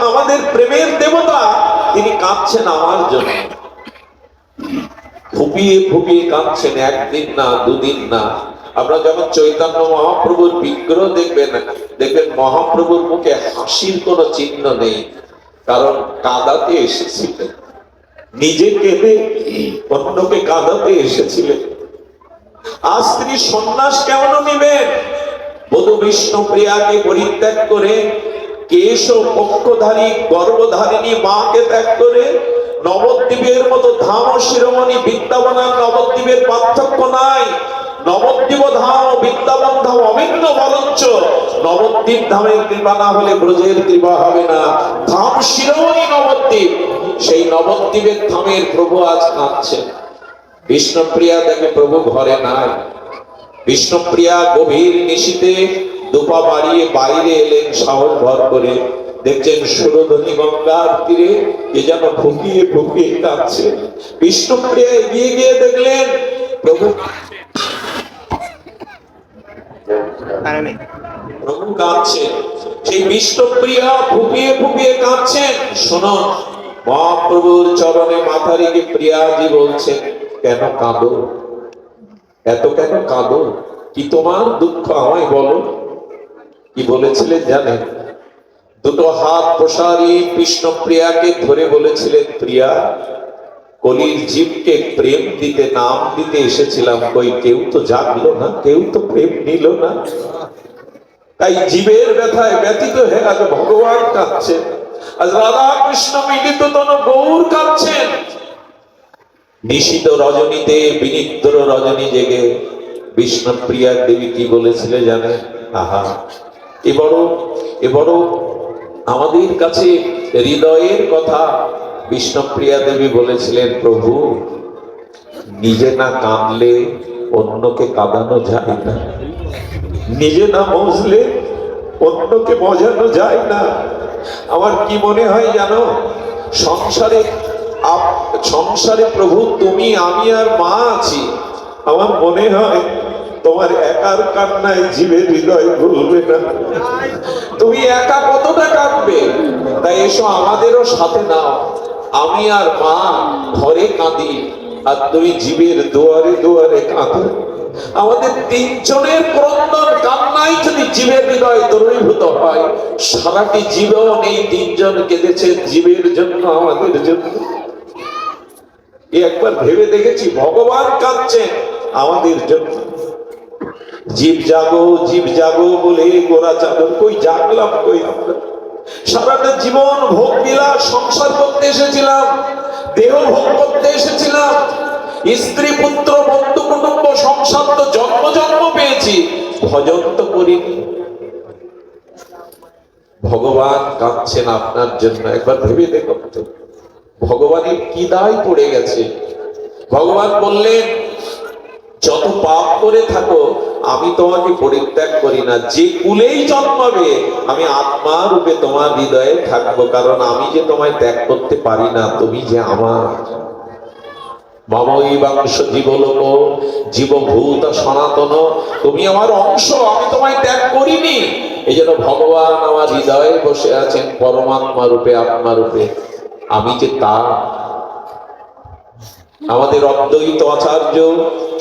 আমাদের প্রেমের দেবতা, তিনি কাঁদছেন আমার জন্য। ফুপিয়ে ফুপিয়ে কাঁদছেন, একদিন না, দুদিন না। আমরা যখন চৈতন্য মহাপ্রভুর বিগ্রহ দেখবেন মহাপ্রভুর মুখে হাসির কোনো চিহ্ন নেই, কারণ কাঁদাতে এসেছিলেন, নিজে কেঁদে অন্যকে কাঁদাতে এসেছিলেন। আজ তিনি সন্ন্যাস কেমন নিবেন? বধূ বিষ্ণুপ্রিয়াকে পরিত্যাগ করে, কেশ ও পক্ষধারী গর্ভধারিণী মাকে ত্যাগ করে, নবদ্বীপের মতো ধাম ও শিরোমণি বৃন্দাবন আর নবদ্বীপের পার্থক্য নাই। নবদ্বীপ ধাম ও বৃন্দাবন ধাম অভিন্ন, বরঞ্চ নবদ্বীপ ধামের কৃপা না হলে ব্রজের কৃপা হবে না। ধাম শিরোমণি নবদ্বীপ, সেই নবদ্বীপের ধামের প্রভু আজ কাঁদছেন। বিষ্ণুপ্রিয়া দেখে প্রভু ঘরে নাই। বিষ্ণুপ্রিয়া গভীর নিশীতে দুপা বাড়িয়ে বাইরে এলেন সাহস ভর করে, দেখছেন সুরধনী গঙ্গার তীরে এ যেন ফুকিয়ে ফুকিয়ে কাঁদছে। বিষ্ণুপ্রিয়া এগিয়ে গিয়ে দেখলেন প্রভু কাঁদছেন। সেই বিষ্ণুপ্রিয়া ফুপিয়ে ফুপিয়ে কাঁদছেন। শুনুন, মহাপ্রভুর চরণে মাথা রেখে প্রিয়াজি বলছেন, কেন কাঁদো? এত কেন কাঁদো? কি তোমার দুঃখ আমায় বলো। কি বলেছিলেন জানেন? দুটো হাত প্রসারী বিষ্ণুপ্রিয়াকে ধরে বলেছিলেন, প্রিয়া, কলির জীবকে প্রেম দিতে, নাম দিতে এসেছিলাম, কই কেউ তো জাগলো না, কেউ তো প্রেম নিল না। তাই জীবের ব্যথায় ব্যথিত হয়ে আজ ভগবান কাঁদছেন, আজ রাধা কৃষ্ণ মিলিত তনু গৌর কাঁদছেন। নিশীত রজনীতে, বিনিদ্র রজনী জেগে বিষ্ণুপ্রিয়া দেবী কি বলেছিলেন জানেন? আহা, এ বড় আমাদের কাছে হৃদয়ের কথা। বিষ্ণুপ্রিয়া দেবী বলেছিলেন, প্রভু, নিজে না কাঁদলে অন্যকে কাঁদানো যায় না, নিজে না মজলে অন্যকে মজানো যায় না। আমার কি মনে হয় জানো, সংসারে প্রভু তুমি, আমি আর মা আছি। আমার মনে হয় তোমার একার কান্নায় জীবের হৃদয় ভুলবে না। তুমি একা কতটা কাঁদবে? তাই এসো আমাদেরও সাথে নাও। আমি আর মা ঘরে কাঁদি, আর তুমি জীবের দুয়ারে দুয়ারে কাঁদো। আমাদের তিনজনের ক্রন্দন কান্নাই যদি জীবের হৃদয় দ্রবীভূত হয়, সারাটি জীবন এই তিনজন কেঁদেছে জীবের জন্য, আমাদের জন্য। একবার ভেবে দেখেছি, ভগবান কাঁদছেন আমাদের জন্য। জীব জাগো বলে গোরা চাদর, কই জাগলাম, কই আমরা? সারাটা জীবন ভোগ বিলাস সংসার করতে এসেছিলাম, দেহ ভোগ করতে এসেছিলাম, স্ত্রী পুত্র বন্ধু কুটুম্ব সংসার তো জন্ম জন্ম পেয়েছি, ভজন তো করিনি। ভগবান কাঁদছেন আপনার জন্য, একবার ভেবে দেখুন তো ভগবানের কি দায় পড়ে গেছে। ভগবান বললেন, যত পাপ করে থাকো আমি তোমাকে পরিত্যাগ করি না, যে কুলেই জন্মাবে আমি আত্মা রূপে তোমার হৃদয়ে থাকবো, কারণ আমি যে তোমায় ত্যাগ করতে পারি না, তুমি যে আমার। মমৈবাংশ জীবলোক জীবভূত সনাতন, তুমি আমার অংশ, আমি তোমায় ত্যাগ করিনি। এই জন্য ভগবান আমার হৃদয়ে বসে আছেন পরমাত্মা রূপে, আত্মা রূপে, আমি যে তা। আমাদের অদ্বৈত আচার্য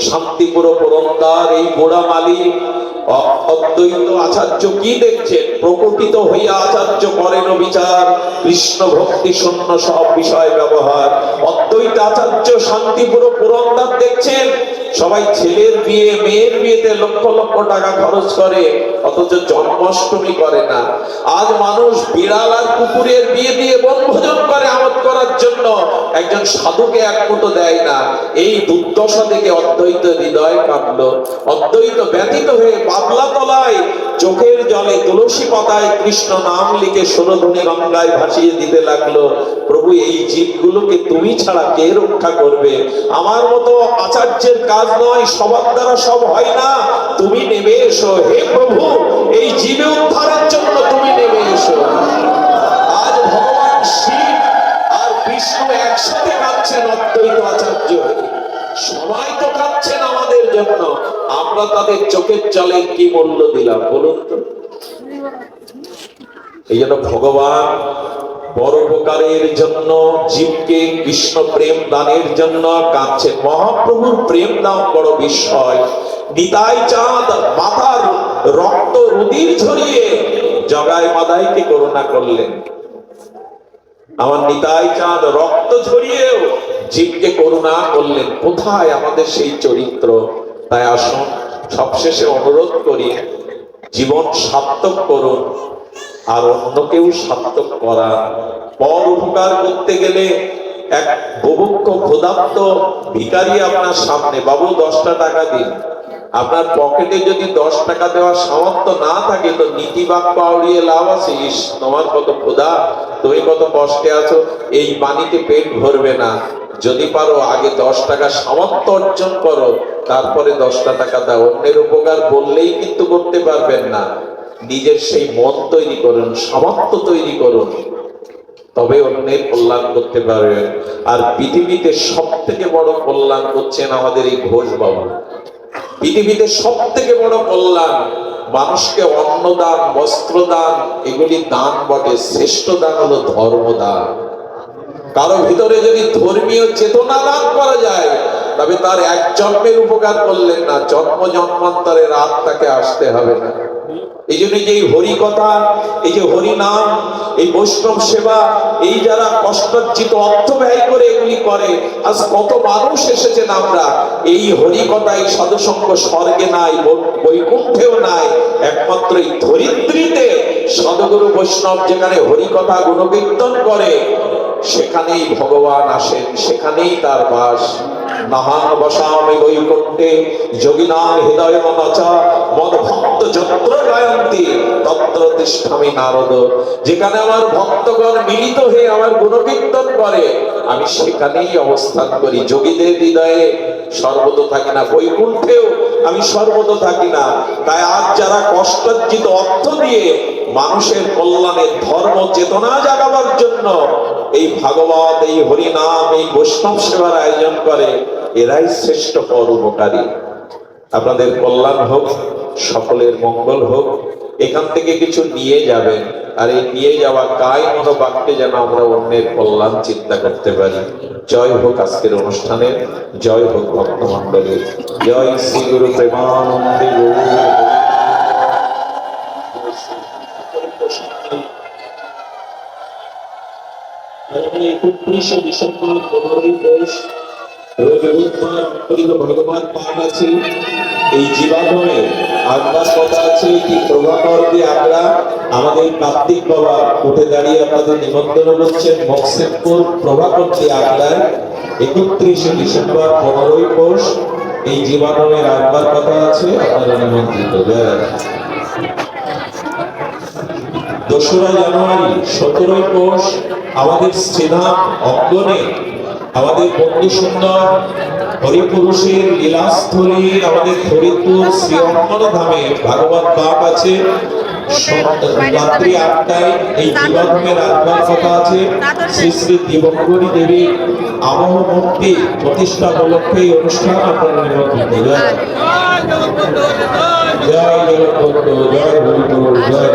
শান্তিপুর পুরন্দার এই গোড়ামালি অদ্বৈত আচার্য কি দেখছেন? প্রকটিত হইয়া আচার্য করেন বিচার, কৃষ্ণ ভক্তি শূন্য সব বিষয় ব্যবহার। অদ্বৈত আচার্য শান্তিপুর পুরন্দার দেখছেন, সবাই ছেলের বিয়ে মেয়ের বিয়েতে লক্ষ লক্ষ টাকা খরচ করে, অথচ জন্মাষ্টমী করে না। আজ মানুষ বিড়াল আর কুকুরের বিয়ে দিয়ে বনভোজন করে আমোদ করার জন্য, একজন সাধুকে এক মুঠো দেয় না। এই দুর্দশা থেকে অদ্বৈত হৃদয় কাঁদলো। অদ্বৈত ব্যথিত হয়ে বাবলা তলায় চোখের জলে তুলসী পাতায় কৃষ্ণ নাম লিখে সুরধ্বনি গঙ্গায় ভাসিয়ে দিতে লাগলো। প্রভু, এই জীবগুলোকে তুমি ছাড়া কে রক্ষা করবে? আমার মতো আচার্যের কাজ নয়, সবার দ্বারা সব হয় না, তুমি নেমে এসো। হে প্রভু, এই জীবে উদ্ধারের জন্য তুমি নেমে এসো। আজ ভগবান শিব আর বিষ্ণু একসাথে কাঁদছেন অদ্বৈত আচার্য, সবাই তো কাঁদছেন আমাদের জন্য। আমরা তাদের চোখের জলে কি মূল্য দিলাম বলুন তো? এই জন্য ভগবান পরোপকারের জন্য, জীবকে কৃষ্ণ প্রেম দানের জন্য কাঁদছেন। মহাপ্রভুর প্রেম দান বড় বিস্ময়। নিতাই চাঁদ মাথার রক্ত রুধির ঝরিয়ে জগায় মাদাইকে করুণা করলেন। আমার নিতাই চাঁদ রক্ত ঝরিয়েও জীবকে করুণা করলেন। কোথায় আমাদের সেই চরিত্র? তাই আসুন সবশেষে অনুরোধ করি, জীবন সার্থক করুন আর অন্যকেও সার্থক করা। পর উপকার করতে গেলে এক বুভুক্ষ ক্ষুধার্ত ভিখারি আপনার সামনে, বাবু 10টা টাকা দিন। আপনার পকেটে যদি 10 টাকা দেওয়ার সামর্থ্য না থাকে তো নীতি বাক্য আউড়িয়ে লাভ আছে? তোমার কত ক্ষুধা, তুমি কত কষ্টে আছো, এই পানিতে পেট ভরবে না। যদি পারো আগে 10 টাকা সামর্থ্য অর্জন করো, তারপরে 10টা টাকা দাও। অন্যের উপকার বললেই কিন্তু করতে পারবেন না। নিজের সেই মন তৈরি করুন, সামর্থ্য তৈরি করুন, তবে অন্যের কল্যাণ করতে পারবেন। আর পৃথিবীতে সব থেকে বড় কল্যাণ করছেন আমাদের এই ঘোষ বাবু। পৃথিবীতে সব থেকে বড় কল্যাণ, মানুষকে অন্নদান, বস্ত্রদান, এগুলি দান বটে, শ্রেষ্ঠ দান হলো ধর্মদান। কারো ভিতরে যদি ধর্মীয় চেতনা দান করা যায়, তবে তার এক জন্মের উপকার করলেন না, জন্ম জন্মান্তরের আত্মাকে আসতে হবে না। এই জন্য যে হরি কথা, এই যে হরি নাম, এই বৈষ্ণব সেবা, এই যারা কষ্টার্জিত অর্থ ব্যয় করে এগুলি করে, আজ কত মানুষ এসেছেন। আমরা এই হরি কথা, এই সাধুসঙ্গ স্বর্গে নাই, বৈকুণ্ঠেও নাই, একমাত্র এই ধরিত্রীতে সাধুগুরু বৈষ্ণব যেখানে হরি কথা গুণকীর্তন করে, সেখানেই ভগবান আসেন, সেখানেই তার বাস। নাহান বসামি বৈকুণ্ঠে যোগিনাং হৃদয় নচা মদ ভক্ত যত্র গায়ন্তি তত্র তিষ্ঠামি নারদ। যেখানে আমার ভক্তগণ মিলিত হয়ে আমার গুণকীর্তন করে, আমি সেখানেই অবস্থান করি। যোগীদের হৃদয়ে সর্বদা থাকি না, বৈকুণ্ঠেও আমি সর্বদা থাকি না। তাই আজ যারা কষ্টার্জিত অর্থ দিয়ে মানুষের কল্যাণে ধর্ম চেতনা জাগাবার জন্য এই ভাগবত, এই হরিনাম, এই বৈষ্ণব সেবার আয়োজন করে, এরাই শ্রেষ্ঠ পরোপকারী। আপনাদের কল্যাণ হোক, সকলের মঙ্গল হোক। এখান থেকে কিছু নিয়ে যাবেন, আর এই নিয়ে যাওয়া কায় মনোবাক্যে যেন আমরা অন্যের কল্যাণ চিন্তা করতে পারি। জয় হোক আজকের অনুষ্ঠানে, জয় হোক ভক্তমণ্ডলের, জয় শ্রী গুরু প্রেমানন্দে গৌর। আগামী 31শে ডিসেম্বর 15ই পৌষ রোজ বুধবার অন্তরিত ভগবান পাঠ আছে। এই জীবাগমে আগবার কথা আছে কি প্রভাকর দিয়ে আমরা আমাদের কার্তিক বাবা উঠে দাঁড়িয়ে আপনাদের নিমন্ত্রণ করছেন মকসেদপুর প্রভাকর দিয়ে আগলায় 31শে ডিসেম্বর 15ই পৌষ এই জীবাগমের আগবার কথা আছে, আপনারা নিমন্ত্রিত। দোসরা জানুয়ারি 17ই পৌষ আমাদের শ্রীধাম অঙ্গনে আমাদের বন্ধু সুন্দর হরিপুরুষের লীলাস্থলী আমাদের ফরিদপুর শ্রী অঙ্গন ধামে ভাগবত পাঠ আছে রাত্রি 8টায়। এই জীবাগমের আগবার কথা আছে। শ্রী শ্রী দিবঙ্করী দেবীর আবহ মূর্তি প্রতিষ্ঠা উপলক্ষে এই অনুষ্ঠান আপনারা নিমন্ত্রিত। জয় জগৎবন্ধু, জয় হরিপুর, জয়